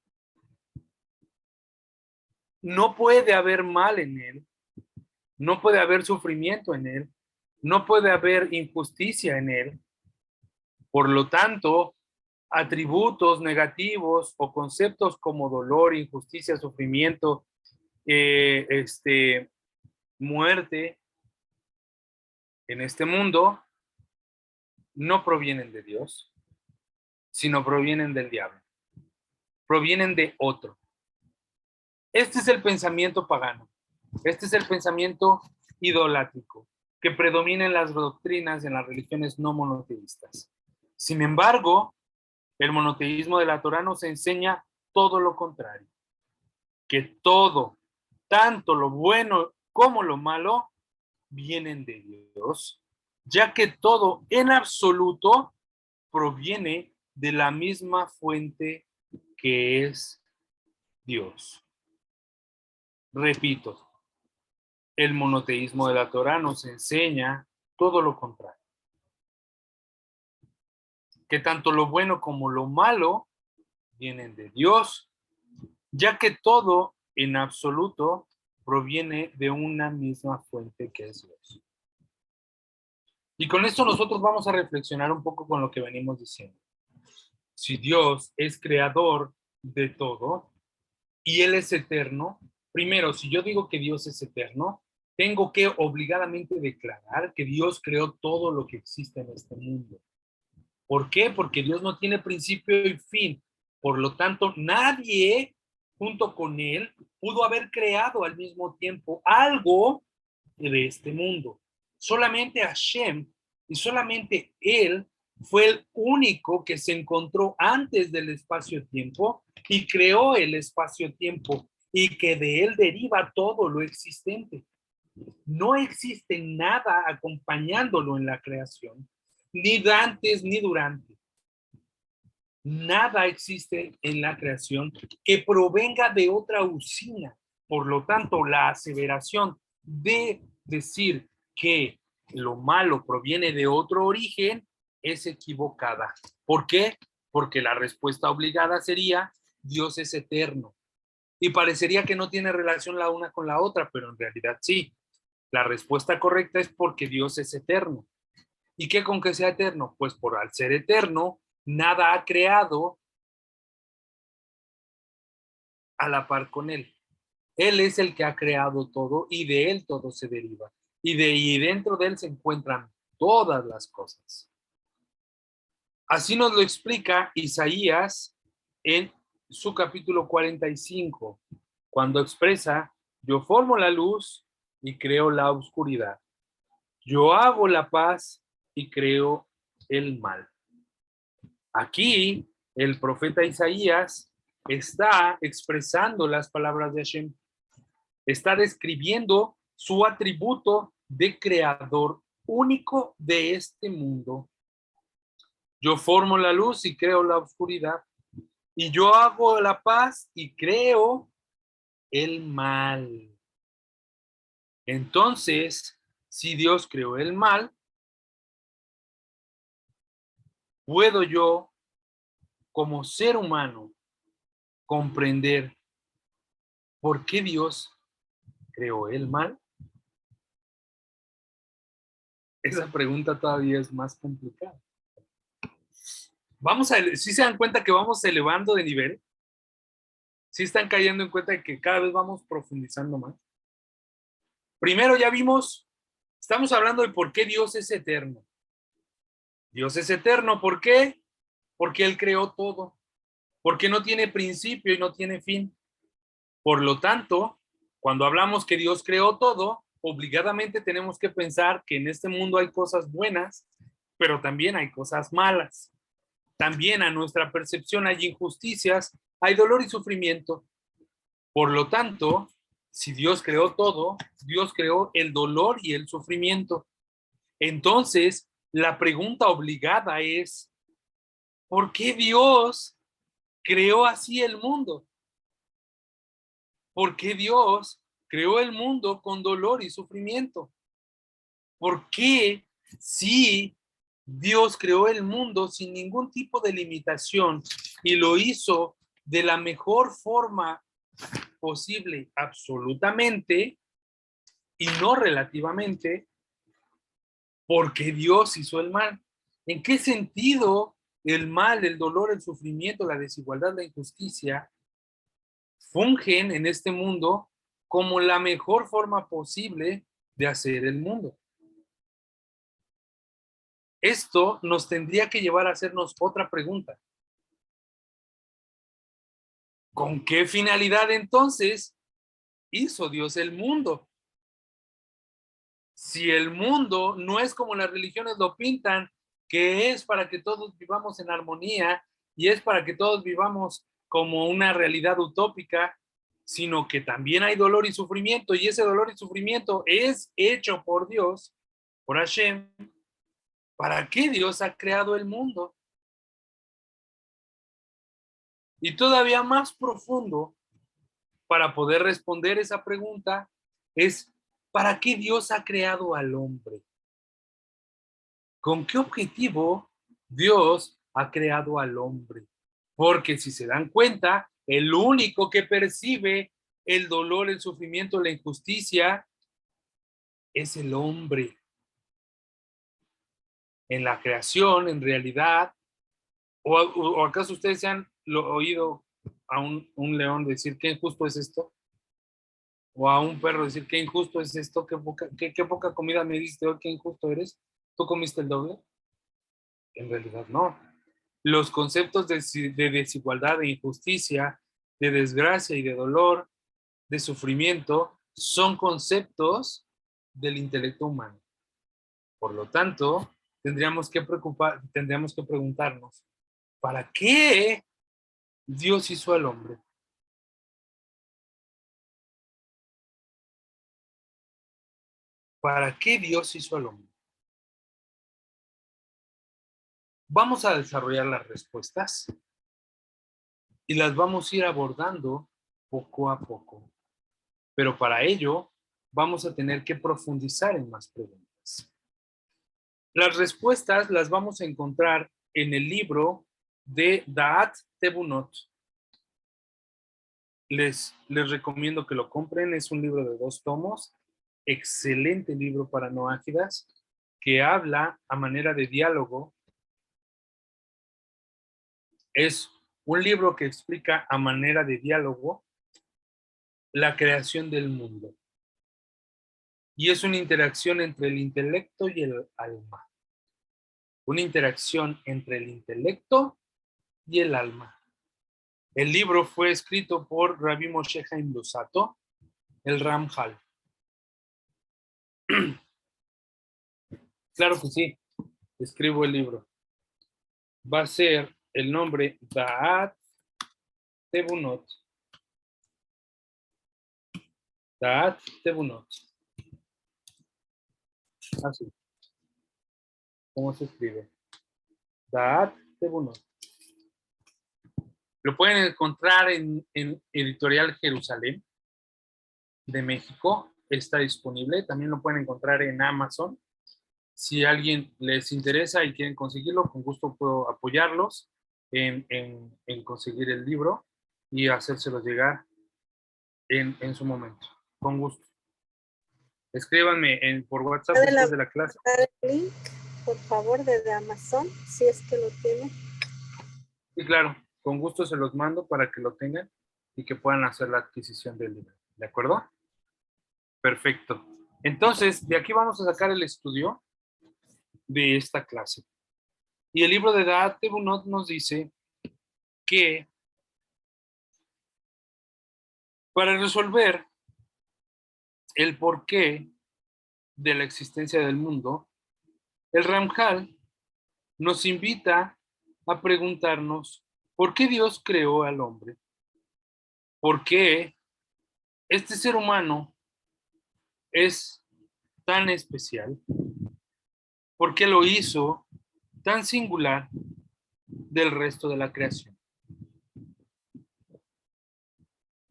No puede haber mal en él, no puede haber sufrimiento en él, no puede haber injusticia en él. Por lo tanto, atributos negativos o conceptos como dolor, injusticia, sufrimiento, muerte en este mundo no provienen de Dios, sino provienen del diablo, provienen de otro. Este es el pensamiento pagano, este es el pensamiento idolátrico que predomina en las doctrinas, en las religiones no monoteístas. Sin embargo, el monoteísmo de la Torá nos enseña todo lo contrario, que todo, tanto lo bueno como lo malo, vienen de Dios, ya que todo en absoluto proviene de la misma fuente que es Dios. Repito, el monoteísmo de la Torá nos enseña todo lo contrario, que tanto lo bueno como lo malo vienen de Dios, ya que todo en absoluto proviene de una misma fuente que es Dios. Y con esto nosotros vamos a reflexionar un poco con lo que venimos diciendo. Si Dios es creador de todo y Él es eterno, primero, si yo digo que Dios es eterno, tengo que obligadamente declarar que Dios creó todo lo que existe en este mundo. ¿Por qué? Porque Dios no tiene principio y fin. Por lo tanto, nadie junto con Él pudo haber creado al mismo tiempo algo de este mundo. Solamente Hashem y solamente Él fue el único que se encontró antes del espacio-tiempo y creó el espacio-tiempo y que de Él deriva todo lo existente. No existe nada acompañándolo en la creación, ni antes ni durante. Nada existe en la creación que provenga de otra usina. Por lo tanto, la aseveración de decir que lo malo proviene de otro origen es equivocada. ¿Por qué? Porque la respuesta obligada sería Dios es eterno. Y parecería que no tiene relación la una con la otra, pero en realidad sí. La respuesta correcta es porque Dios es eterno. ¿Y qué con que sea eterno? Pues por al ser eterno, nada ha creado a la par con él. Él es el que ha creado todo y de él todo se deriva. Y dentro de él se encuentran todas las cosas. Así nos lo explica Isaías en su capítulo 45, cuando expresa, yo formo la luz y creo la oscuridad. Yo hago la paz y creo el mal. Aquí el profeta Isaías está expresando las palabras de Hashem. Está describiendo su atributo de creador único de este mundo. Yo formo la luz y creo la oscuridad. Y yo hago la paz y creo el mal. Entonces, si Dios creó el mal, ¿puedo yo, como ser humano, comprender por qué Dios creó el mal? Esa pregunta todavía es más complicada. ¿Sí se dan cuenta que vamos elevando de nivel? ¿Sí están cayendo en cuenta de que cada vez vamos profundizando más? Primero ya vimos, estamos hablando de por qué Dios es eterno. Dios es eterno, ¿por qué? Porque Él creó todo, porque no tiene principio y no tiene fin. Por lo tanto, cuando hablamos que Dios creó todo, obligadamente tenemos que pensar que en este mundo hay cosas buenas, pero también hay cosas malas. También a nuestra percepción hay injusticias, hay dolor y sufrimiento. Por lo tanto, si Dios creó todo, Dios creó el dolor y el sufrimiento. Entonces, la pregunta obligada es, ¿por qué Dios creó así el mundo? ¿Por qué Dios creó el mundo con dolor y sufrimiento? ¿Por qué si Dios creó el mundo sin ningún tipo de limitación y lo hizo de la mejor forma posible, absolutamente, y no relativamente, porque Dios hizo el mal? ¿En qué sentido el mal, el dolor, el sufrimiento, la desigualdad, la injusticia fungen en este mundo como la mejor forma posible de hacer el mundo? Esto nos tendría que llevar a hacernos otra pregunta. ¿Con qué finalidad entonces hizo Dios el mundo? Si el mundo no es como las religiones lo pintan, que es para que todos vivamos en armonía y es para que todos vivamos como una realidad utópica, sino que también hay dolor y sufrimiento, y ese dolor y sufrimiento es hecho por Dios, por Hashem. ¿Para qué Dios ha creado el mundo? Y todavía más profundo, para poder responder esa pregunta, es ¿para qué Dios ha creado al hombre? ¿Con qué objetivo Dios ha creado al hombre? Porque si se dan cuenta, el único que percibe el dolor, el sufrimiento, la injusticia es el hombre. En la creación, en realidad, ¿o acaso ustedes se han oído a un león decir qué injusto es esto? ¿O a un perro decir qué injusto es esto? ¿Qué poca comida me diste hoy? ¿Qué injusto eres? ¿Tú comiste el doble? En realidad no. Los conceptos de desigualdad, de injusticia, de desgracia y de dolor, de sufrimiento, son conceptos del intelecto humano. Por lo tanto, tendríamos que preguntarnos, ¿para qué Dios hizo al hombre? ¿Para qué Dios hizo al hombre? Vamos a desarrollar las respuestas y las vamos a ir abordando poco a poco. Pero para ello, vamos a tener que profundizar en más preguntas. Las respuestas las vamos a encontrar en el libro de Da'at Tebunot. Les recomiendo que lo compren. Es un libro de 2 tomos. Excelente libro para noáfidas que habla a manera de diálogo. Es un libro que explica a manera de diálogo la creación del mundo. Y es una interacción entre el intelecto y el alma. Una interacción entre el intelecto y el alma. El libro fue escrito por Rabbi Moshe Chaim Luzzatto, el Ramjal. Claro que sí, escribo el libro. Va a ser el nombre Da'at Tebunot. Da'at Tebunot. Así. ¿Cómo se escribe? Da'at Tebunot. Lo pueden encontrar en Editorial Jerusalén de México. Está disponible. También lo pueden encontrar en Amazon. Si a alguien les interesa y quieren conseguirlo, con gusto puedo apoyarlos en conseguir el libro y hacérselo llegar en su momento. Con gusto. Escríbanme por WhatsApp después de la clase. El link, por favor, desde Amazon, si es que lo tienen. Sí, claro. Con gusto se los mando para que lo tengan y que puedan hacer la adquisición del libro. ¿De acuerdo? Perfecto. Entonces, de aquí vamos a sacar el estudio de esta clase. Y el libro de Da'at Tebunot nos dice que para resolver el porqué de la existencia del mundo, el Ramjal nos invita a preguntarnos por qué Dios creó al hombre, por qué este ser humano es tan especial, por qué lo hizo tan singular del resto de la creación.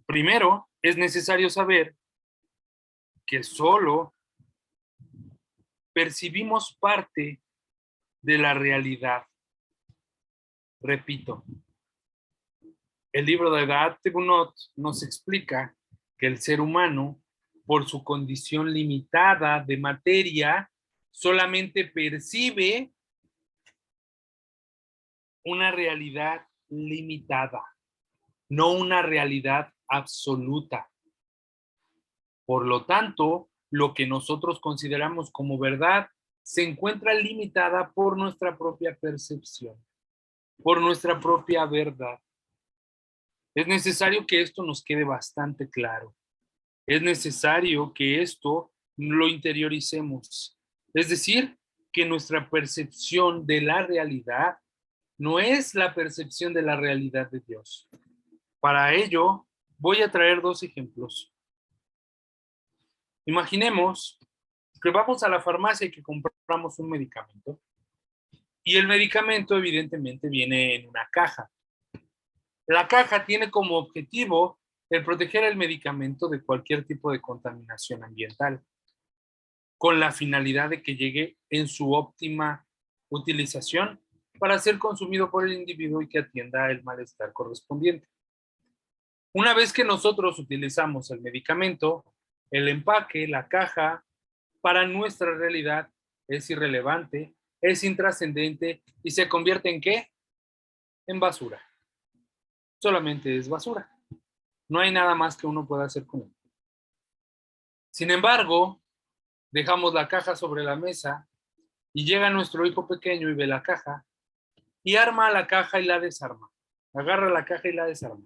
Primero, es necesario saber que solo percibimos parte de la realidad. Repito, el libro de Da'at Tebunot nos explica que el ser humano, por su condición limitada de materia, solamente percibe una realidad limitada, no una realidad absoluta. Por lo tanto, lo que nosotros consideramos como verdad se encuentra limitada por nuestra propia percepción, por nuestra propia verdad. Es necesario que esto nos quede bastante claro. Es necesario que esto lo interioricemos. Es decir, que nuestra percepción de la realidad no es la percepción de la realidad de Dios. Para ello, voy a traer dos ejemplos. Imaginemos que vamos a la farmacia y que compramos un medicamento. Y el medicamento evidentemente viene en una caja. La caja tiene como objetivo el proteger el medicamento de cualquier tipo de contaminación ambiental, con la finalidad de que llegue en su óptima utilización para ser consumido por el individuo y que atienda el malestar correspondiente. Una vez que nosotros utilizamos el medicamento, el empaque, la caja, para nuestra realidad es irrelevante, es intrascendente y se convierte ¿en qué? En basura. Solamente es basura. No hay nada más que uno pueda hacer con él. Sin embargo, dejamos la caja sobre la mesa y llega nuestro hijo pequeño y ve la caja y arma la caja y la desarma. Agarra la caja y la desarma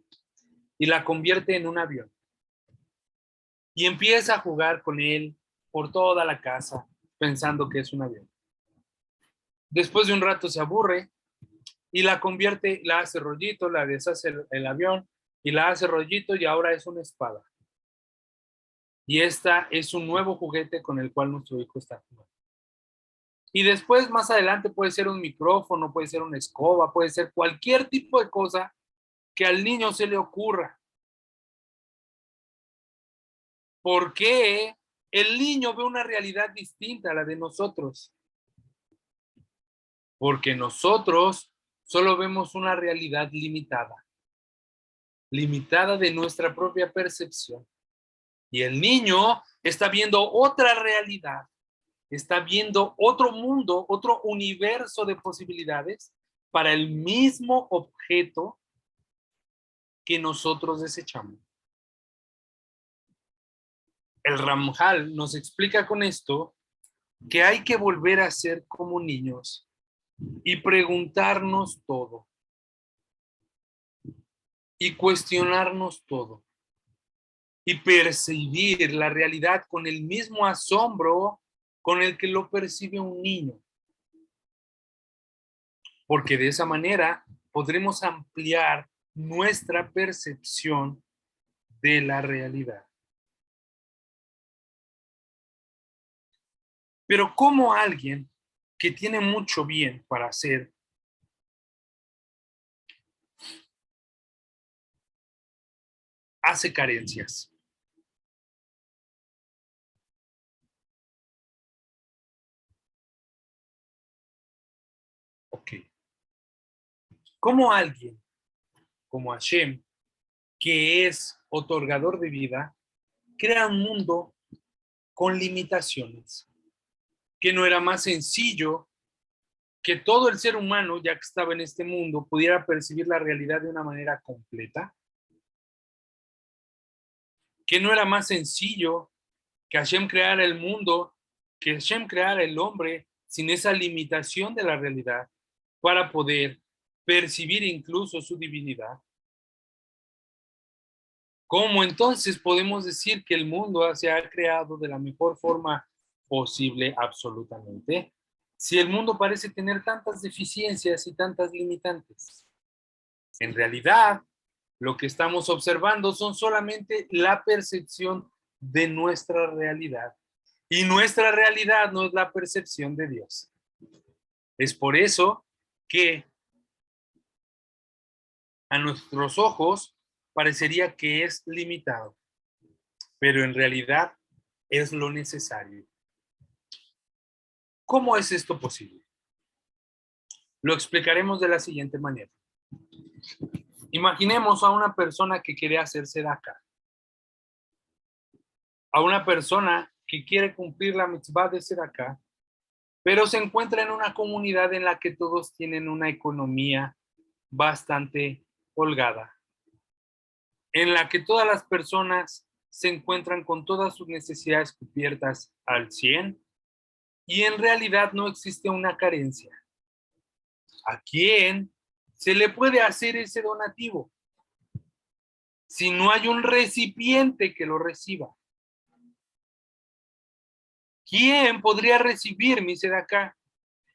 y la convierte en un avión. Y empieza a jugar con él por toda la casa pensando que es un avión. Después de un rato se aburre y la convierte, la hace rollito, la deshace el avión y la hace rollito y ahora es una espada. Y esta es un nuevo juguete con el cual nuestro hijo está jugando. Y después, más adelante, puede ser un micrófono, puede ser una escoba, puede ser cualquier tipo de cosa que al niño se le ocurra. ¿Por qué el niño ve una realidad distinta a la de nosotros? Porque nosotros solo vemos una realidad limitada, limitada de nuestra propia percepción. Y el niño está viendo otra realidad, está viendo otro mundo, otro universo de posibilidades para el mismo objeto que nosotros desechamos. El Ramjal nos explica con esto que hay que volver a ser como niños y preguntarnos todo y cuestionarnos todo y percibir la realidad con el mismo asombro con el que lo percibe un niño. Porque de esa manera podremos ampliar nuestra percepción de la realidad. Pero ¿cómo alguien que tiene mucho bien para hacer hace carencias? Ok. ¿Cómo alguien como Hashem, que es otorgador de vida, crea un mundo con limitaciones? Que no era más sencillo que todo el ser humano, ya que estaba en este mundo, pudiera percibir la realidad de una manera completa. Que no era más sencillo que Hashem creara el mundo, que Hashem creara el hombre sin esa limitación de la realidad para poder percibir incluso su divinidad. ¿Cómo entonces podemos decir que el mundo se ha creado de la mejor forma posible absolutamente? Si el mundo parece tener tantas deficiencias y tantas limitantes. En realidad, lo que estamos observando son solamente la percepción de nuestra realidad. Y nuestra realidad no es la percepción de Dios. Es por eso que a nuestros ojos parecería que es limitado, pero en realidad es lo necesario. ¿Cómo es esto posible? Lo explicaremos de la siguiente manera. Imaginemos a una persona que quiere hacer tzedakah, a una persona que quiere cumplir la mitzvah de tzedakah, pero se encuentra en una comunidad en la que todos tienen una economía bastante holgada, en la que todas las personas se encuentran con todas sus necesidades cubiertas al 100 y en realidad no existe una carencia. ¿A quién se le puede hacer ese donativo si no hay un recipiente que lo reciba? ¿Quién podría recibir mi tzedakah?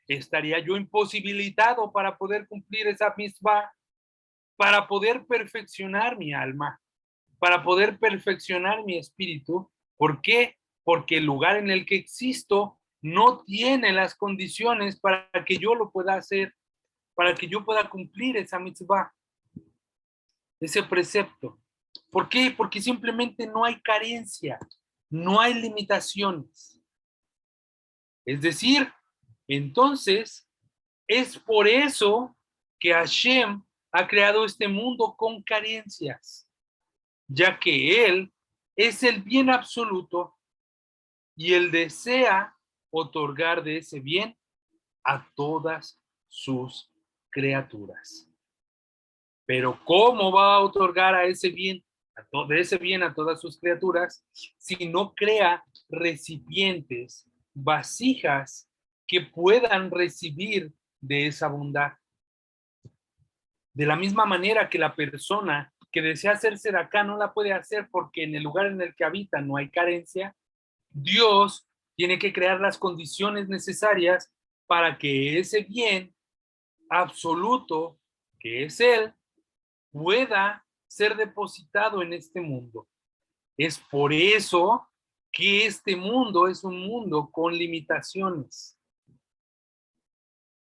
¿Estaría yo imposibilitado para poder cumplir esa mitzvah, para poder perfeccionar mi alma, para poder perfeccionar mi espíritu? ¿Por qué? Porque el lugar en el que existo no tiene las condiciones para que yo lo pueda hacer, para que yo pueda cumplir esa mitzvah, ese precepto. ¿Por qué? Porque simplemente no hay carencia, no hay limitaciones. Es decir, entonces, es por eso que Hashem ha creado este mundo con carencias, ya que Él es el bien absoluto y Él desea otorgar de ese bien a todas sus criaturas. Pero ¿cómo va a otorgar a ese bien, de ese bien a todas sus criaturas, si no crea recipientes, vasijas que puedan recibir de esa bondad? De la misma manera que la persona que desea hacerse de acá no la puede hacer porque en el lugar en el que habita no hay carencia, Dios tiene que crear las condiciones necesarias para que ese bien absoluto, que es Él, pueda ser depositado en este mundo. Es por eso que este mundo es un mundo con limitaciones.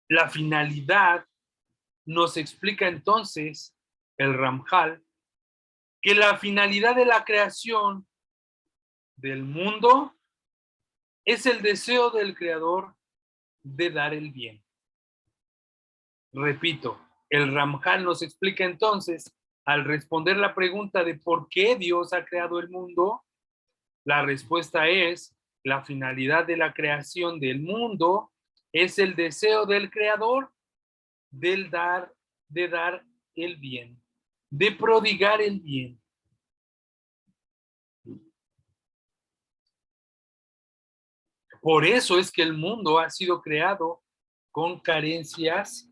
La finalidad nos explica entonces el Ramjal que la finalidad de la creación del mundo es el deseo del creador de dar el bien. Repito, el Ramjal nos explica entonces, al responder la pregunta de por qué Dios ha creado el mundo, la respuesta es: la finalidad de la creación del mundo es el deseo del creador de dar el bien, de prodigar el bien. Por eso es que el mundo ha sido creado con carencias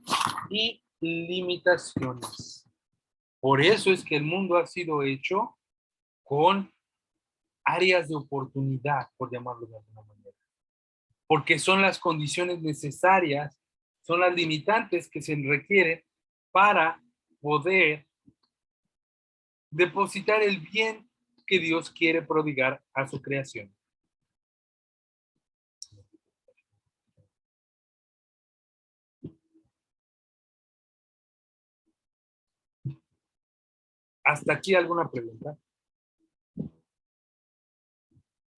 y limitaciones. Por eso es que el mundo ha sido hecho con áreas de oportunidad, por llamarlo de alguna manera. Porque son las condiciones necesarias, son las limitantes que se requieren para poder depositar el bien que Dios quiere prodigar a su creación. ¿Hasta aquí alguna pregunta?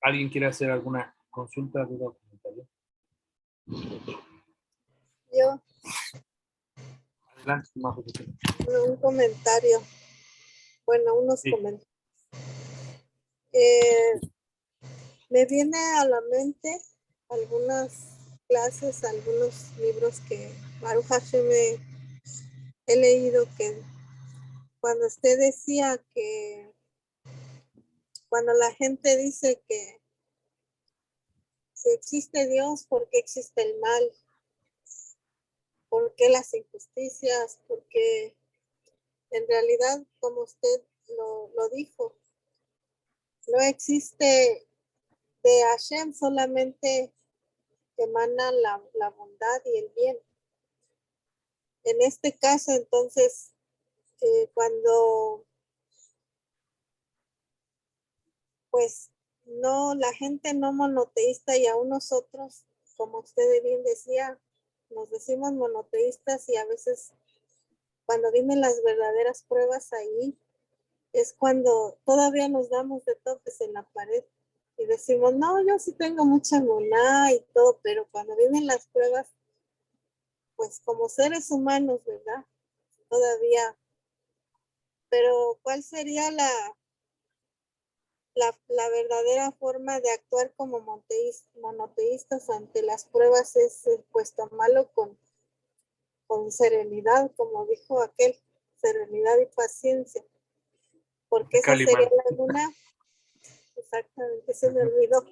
¿Alguien quiere hacer alguna consulta, duda o comentario? Yo, Adelante, Majo. un comentario. Bueno, unos Sí. comentarios. Me viene a la mente algunas clases, algunos libros que Baruch Hashem he leído, que cuando usted decía que cuando la gente dice que si existe Dios, ¿por qué existe el mal? ¿Por qué las injusticias? Porque en realidad, como usted lo dijo, no existe de Hashem, solamente emana la bondad y el bien. En este caso, entonces, cuando pues no, la gente no monoteísta y aún nosotros, como usted bien decía, nos decimos monoteístas y a veces cuando vienen las verdaderas pruebas ahí, es cuando todavía nos damos de topes en la pared y decimos, no, yo sí tengo mucha moná y todo, pero cuando vienen las pruebas, pues como seres humanos, ¿verdad? Todavía. Pero ¿cuál sería la verdadera forma de actuar como monoteístas ante las pruebas? Es pues tomarlo con serenidad, como dijo aquel, serenidad y paciencia, porque esa sería Calimán. alguna, exactamente, se me olvidó.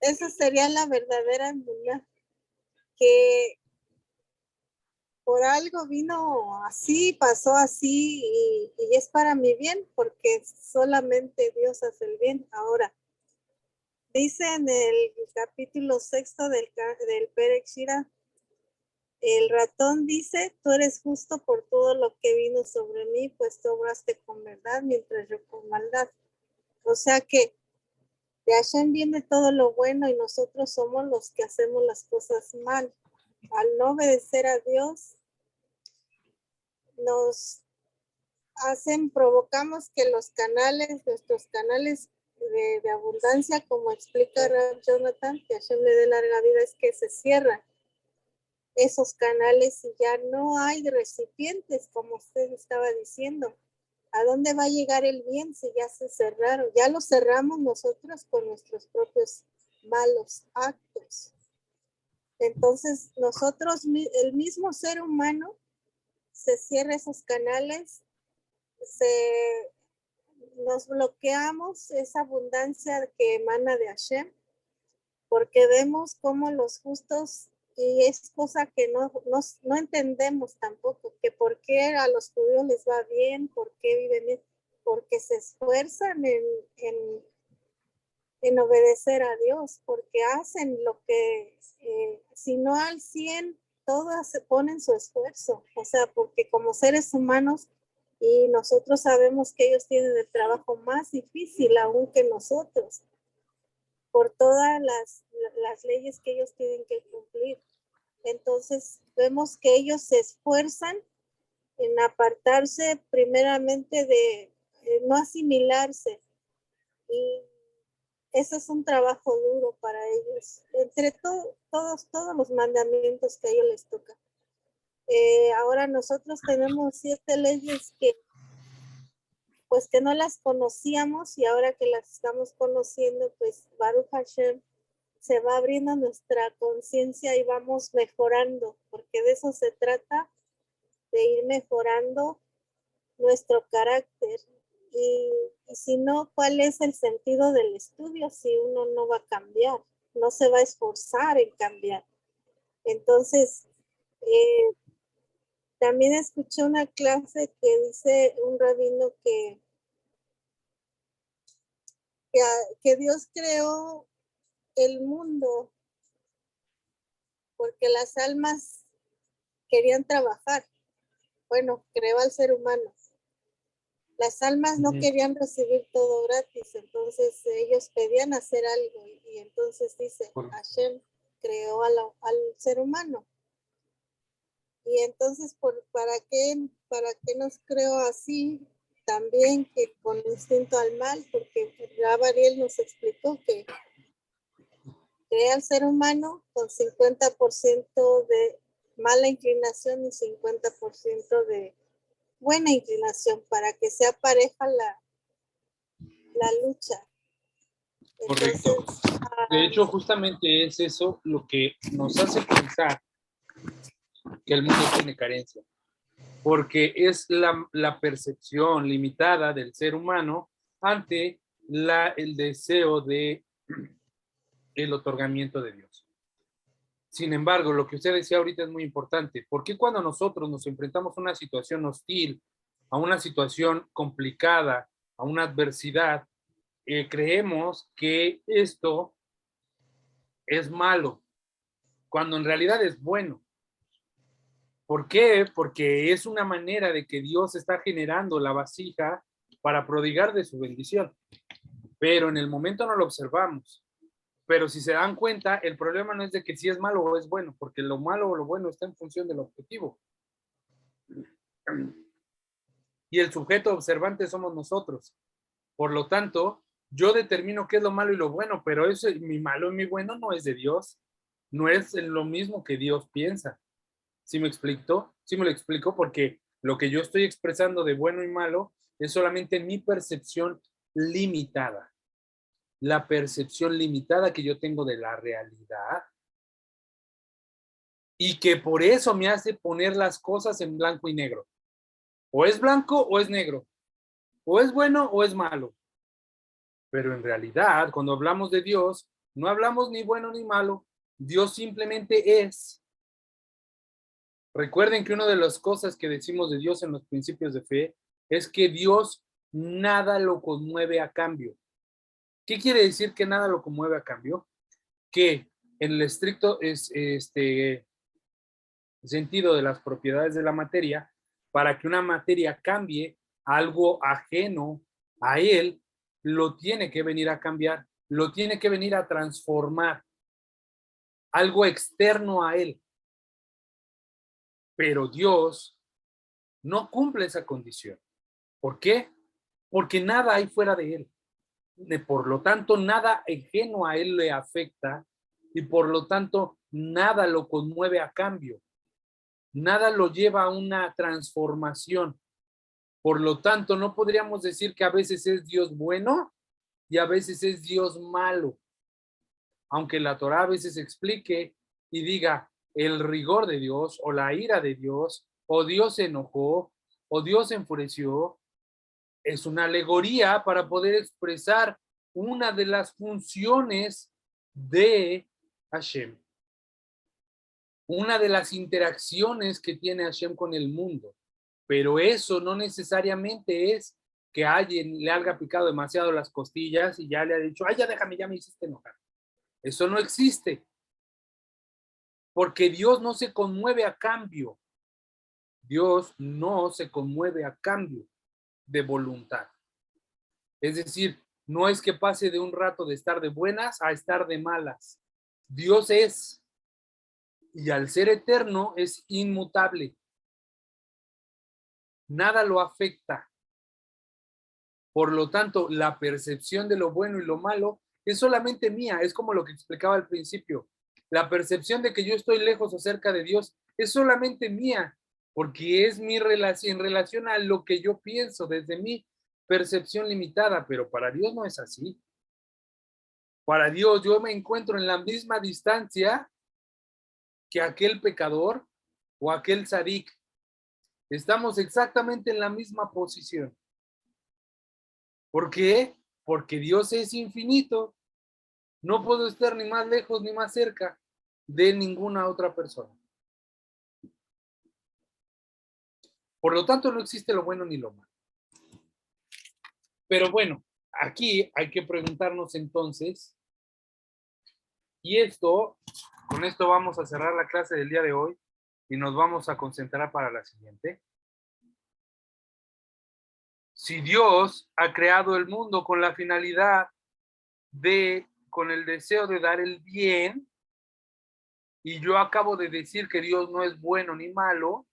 Esa sería la verdadera emuná, que por algo vino así, pasó así y es para mi bien, porque solamente Dios hace el bien. Ahora, dice en el capítulo 6 del Perek Shira, el ratón dice, tú eres justo por todo lo que vino sobre mí, pues tú obraste con verdad mientras yo con maldad. O sea que de Hashem viene todo lo bueno y nosotros somos los que hacemos las cosas mal. Al no obedecer a Dios, nos provocamos que nuestros canales de abundancia, como explica Rav Jonathan, que Hashem le dé larga vida, es que se cierran esos canales y ya no hay recipientes, como usted estaba diciendo. ¿A dónde va a llegar el bien si ya se cerraron? Ya lo cerramos nosotros con nuestros propios malos actos. Entonces, nosotros, el mismo ser humano, se cierra esos canales, nos bloqueamos esa abundancia que emana de Hashem, porque vemos cómo los justos, y es cosa que no entendemos tampoco, que por qué a los judíos les va bien, por qué viven bien, porque se esfuerzan en obedecer a Dios, porque hacen lo que, si no al 100, todas ponen su esfuerzo, o sea, porque como seres humanos, y nosotros sabemos que ellos tienen el trabajo más difícil aún que nosotros, por todas las leyes que ellos tienen que cumplir. Entonces, vemos que ellos se esfuerzan en apartarse primeramente de no asimilarse, y ese es un trabajo duro para ellos, entre todos los mandamientos que a ellos les toca. Ahora nosotros tenemos 7 leyes que pues que no las conocíamos, y ahora que las estamos conociendo, pues Baruch Hashem, se va abriendo nuestra conciencia y vamos mejorando, porque de eso se trata, de ir mejorando nuestro carácter. Y si no, ¿cuál es el sentido del estudio si uno no va a cambiar? No se va a esforzar en cambiar. Entonces, también escuché una clase que dice un rabino que Dios creó el mundo porque las almas querían trabajar. Bueno, creó al ser humano. Las almas no querían recibir todo gratis, entonces ellos pedían hacer algo, y entonces dice Hashem, creó al ser humano. Y entonces, ¿para qué nos creó así? También que con instinto al mal, porque ya Bariel nos explicó que crea al ser humano con 50% de mala inclinación y 50% de buena inclinación para que sea pareja la lucha. Correcto. Entonces, De hecho, justamente es eso lo que nos hace pensar que el mundo tiene carencia, porque es la percepción limitada del ser humano ante el deseo de el otorgamiento de Dios. Sin embargo, lo que usted decía ahorita es muy importante. ¿Por qué cuando nosotros nos enfrentamos a una situación hostil, a una situación complicada, a una adversidad, creemos que esto es malo, cuando en realidad es bueno? ¿Por qué? Porque es una manera de que Dios está generando la vasija para prodigar de su bendición. Pero en el momento no lo observamos. Pero si se dan cuenta, el problema no es de que si es malo o es bueno, porque lo malo o lo bueno está en función del objetivo. Y el sujeto observante somos nosotros. Por lo tanto, yo determino qué es lo malo y lo bueno, pero eso, mi malo y mi bueno no es de Dios. No es lo mismo que Dios piensa. ¿Sí me explico? Sí me lo explico, porque lo que yo estoy expresando de bueno y malo es solamente mi percepción limitada. La percepción limitada que yo tengo de la realidad y que por eso me hace poner las cosas en blanco y negro. O es blanco o es negro. O es bueno o es malo. Pero en realidad, cuando hablamos de Dios, no hablamos ni bueno ni malo. Dios simplemente es. Recuerden que una de las cosas que decimos de Dios en los principios de fe es que Dios nada lo conmueve a cambio. ¿Qué quiere decir que nada lo conmueve a cambio? Que en el estricto sentido de las propiedades de la materia, para que una materia cambie algo ajeno a él, lo tiene que venir a cambiar, lo tiene que venir a transformar, algo externo a él. Pero Dios no cumple esa condición. ¿Por qué? Porque nada hay fuera de él. Por lo tanto, nada ajeno a él le afecta y por lo tanto, nada lo conmueve a cambio. Nada lo lleva a una transformación. Por lo tanto, no podríamos decir que a veces es Dios bueno y a veces es Dios malo. Aunque la Torá a veces explique y diga el rigor de Dios o la ira de Dios o Dios se enojó o Dios se enfureció, es una alegoría para poder expresar una de las funciones de Hashem. Una de las interacciones que tiene Hashem con el mundo. Pero eso no necesariamente es que alguien le haya picado demasiado las costillas y ya le ha dicho, ay, ya déjame, ya me hiciste enojar. Eso no existe. Porque Dios no se conmueve a cambio. Dios no se conmueve a cambio de voluntad. Es decir, no es que pase de un rato de estar de buenas a estar de malas. Dios es, y al ser eterno es inmutable. Nada lo afecta. Por lo tanto, la percepción de lo bueno y lo malo es solamente mía. Es como lo que explicaba al principio. La percepción de que yo estoy lejos o cerca de Dios es solamente mía, porque es mi relación en relación a lo que yo pienso desde mi percepción limitada, pero para Dios no es así. Para Dios yo me encuentro en la misma distancia que aquel pecador o aquel tzadik. Estamos exactamente en la misma posición. ¿Por qué? Porque Dios es infinito. No puedo estar ni más lejos ni más cerca de ninguna otra persona. Por lo tanto, no existe lo bueno ni lo malo. Pero bueno, aquí hay que preguntarnos entonces, y con esto vamos a cerrar la clase del día de hoy y nos vamos a concentrar para la siguiente. Si Dios ha creado el mundo con la finalidad con el deseo de dar el bien, y yo acabo de decir que Dios no es bueno ni malo,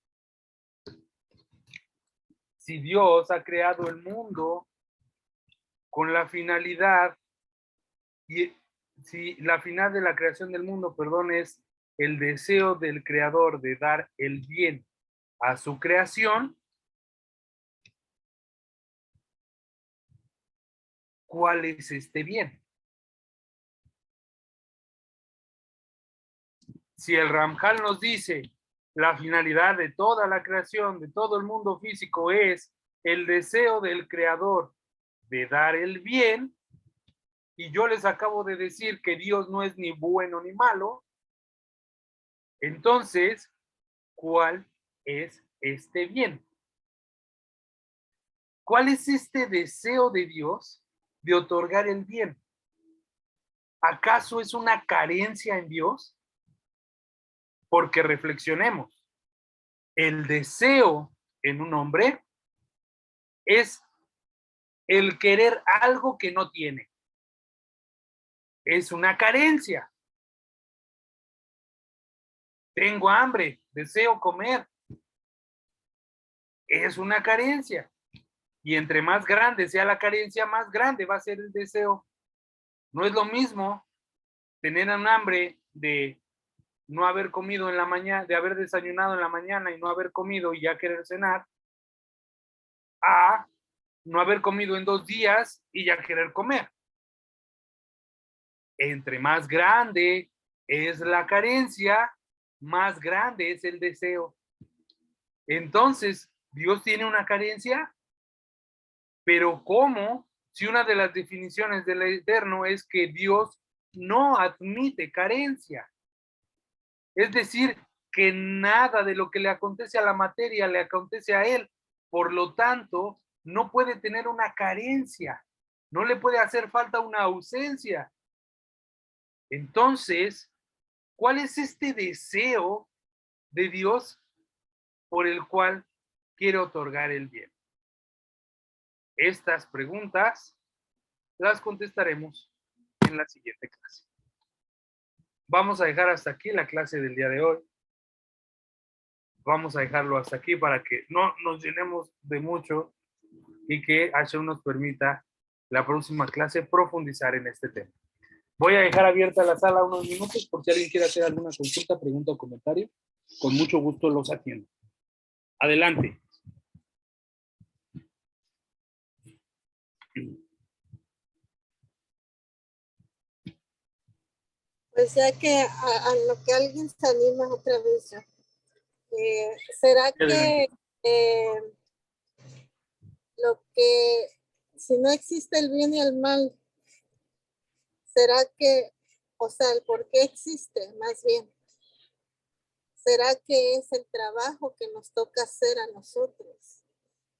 si Dios ha creado el mundo con la finalidad, y si la final de la creación del mundo, perdón, es el deseo del creador de dar el bien a su creación, ¿cuál es este bien? Si el Ramjal nos dice la finalidad de toda la creación, de todo el mundo físico, es el deseo del creador de dar el bien, y yo les acabo de decir que Dios no es ni bueno ni malo, entonces, ¿cuál es este bien? ¿Cuál es este deseo de Dios de otorgar el bien? ¿Acaso es una carencia en Dios? Porque reflexionemos. El deseo en un hombre es el querer algo que no tiene. Es una carencia. Tengo hambre, deseo comer. Es una carencia. Y entre más grande sea la carencia, más grande va a ser el deseo. No es lo mismo tener un hambre de no haber comido en la mañana, de haber desayunado en la mañana y no haber comido y ya querer cenar, a no haber comido en 2 días y ya querer comer. Entre más grande es la carencia, más grande es el deseo. Entonces, ¿Dios tiene una carencia? Pero ¿cómo? Si una de las definiciones del Eterno es que Dios no admite carencia. Es decir, que nada de lo que le acontece a la materia le acontece a él. Por lo tanto, no puede tener una carencia. No le puede hacer falta una ausencia. Entonces, ¿cuál es este deseo de Dios por el cual quiere otorgar el bien? Estas preguntas las contestaremos en la siguiente clase. Vamos a dejar hasta aquí la clase del día de hoy. Vamos a dejarlo hasta aquí para que no nos llenemos de mucho y que Hashem nos permita la próxima clase profundizar en este tema. Voy a dejar abierta la sala unos minutos por si alguien quiere hacer alguna consulta, pregunta o comentario. Con mucho gusto los atiendo. Adelante. Pues ya que a lo que alguien se anima otra vez ya. ¿Será que lo que, si no existe el bien y el mal, será que, o sea, el por qué existe, más bien, será que es el trabajo que nos toca hacer a nosotros?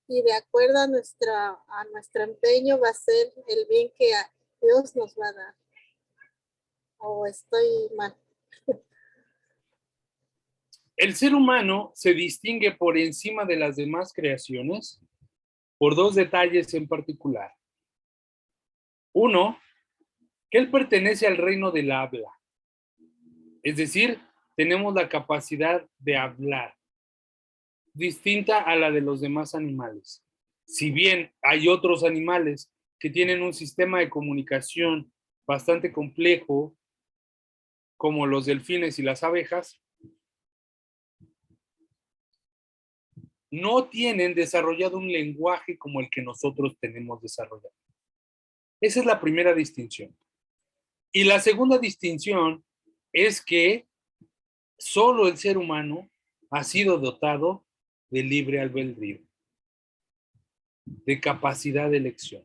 Y de acuerdo a nuestro empeño va a ser el bien que Dios nos va a dar. ¿O estoy mal? El ser humano se distingue por encima de las demás creaciones por 2 detalles en particular. Uno, que él pertenece al reino del habla. Es decir, tenemos la capacidad de hablar, distinta a la de los demás animales. Si bien hay otros animales que tienen un sistema de comunicación bastante complejo, como los delfines y las abejas, no tienen desarrollado un lenguaje como el que nosotros tenemos desarrollado. Esa es la primera distinción. Y la segunda distinción es que solo el ser humano ha sido dotado de libre albedrío, de capacidad de elección.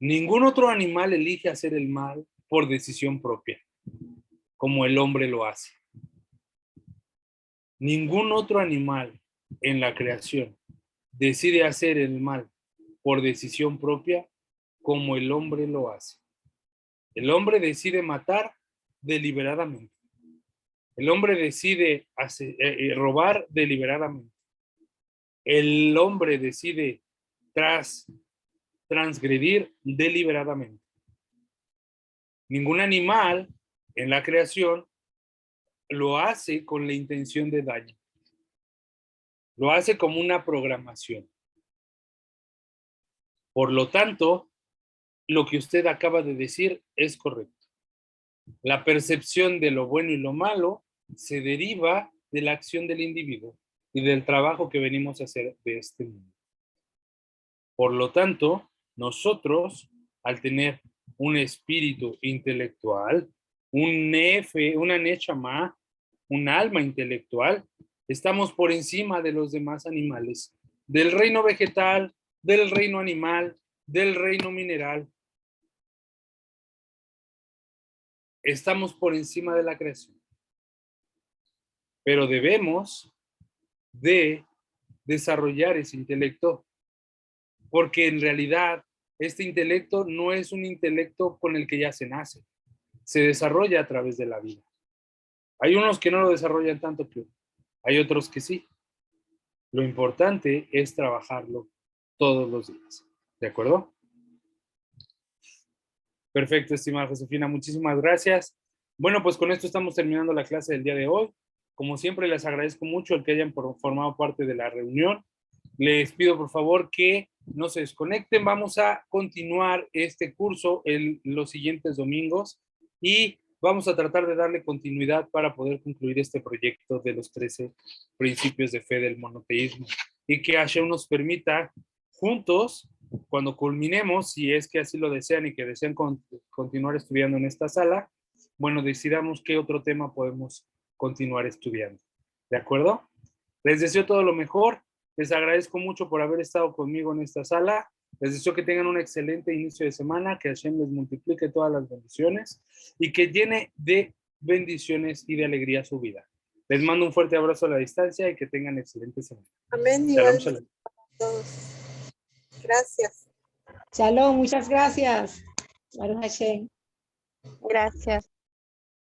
Ningún otro animal elige hacer el mal por decisión propia, como el hombre lo hace. Ningún otro animal en la creación decide hacer el mal por decisión propia, como el hombre lo hace. El hombre decide matar deliberadamente. El hombre decide robar deliberadamente. El hombre decide transgredir deliberadamente. Ningún animal en la creación lo hace con la intención de daño. Lo hace como una programación. Por lo tanto, lo que usted acaba de decir es correcto. La percepción de lo bueno y lo malo se deriva de la acción del individuo y del trabajo que venimos a hacer de este mundo. Por lo tanto, nosotros, al tener un espíritu intelectual, una neshama, un alma intelectual, estamos por encima de los demás animales, del reino vegetal, del reino animal, del reino mineral. Estamos por encima de la creación. Pero debemos de desarrollar ese intelecto, porque en realidad este intelecto no es un intelecto con el que ya se nace, se desarrolla a través de la vida. Hay unos que no lo desarrollan tanto, pero hay otros que sí. Lo importante es trabajarlo todos los días. ¿De acuerdo? Perfecto, estimada Josefina. Muchísimas gracias. Bueno, pues con esto estamos terminando la clase del día de hoy. Como siempre, les agradezco mucho el que hayan formado parte de la reunión. Les pido, por favor, que no se desconecten. Vamos a continuar este curso los siguientes domingos y vamos a tratar de darle continuidad para poder concluir este proyecto de los 13 principios de fe del monoteísmo y que Hashem nos permita juntos, cuando culminemos, si es que así lo desean y que desean continuar estudiando en esta sala, bueno, decidamos qué otro tema podemos continuar estudiando. ¿De acuerdo? Les deseo todo lo mejor. Les agradezco mucho por haber estado conmigo en esta sala. Les deseo que tengan un excelente inicio de semana, que Hashem les multiplique todas las bendiciones y que llene de bendiciones y de alegría su vida. Les mando un fuerte abrazo a la distancia y que tengan excelente semana. Amén. Shalom, shalom. Todos. Gracias. Shalom, muchas gracias. Baruch Hashem. Gracias.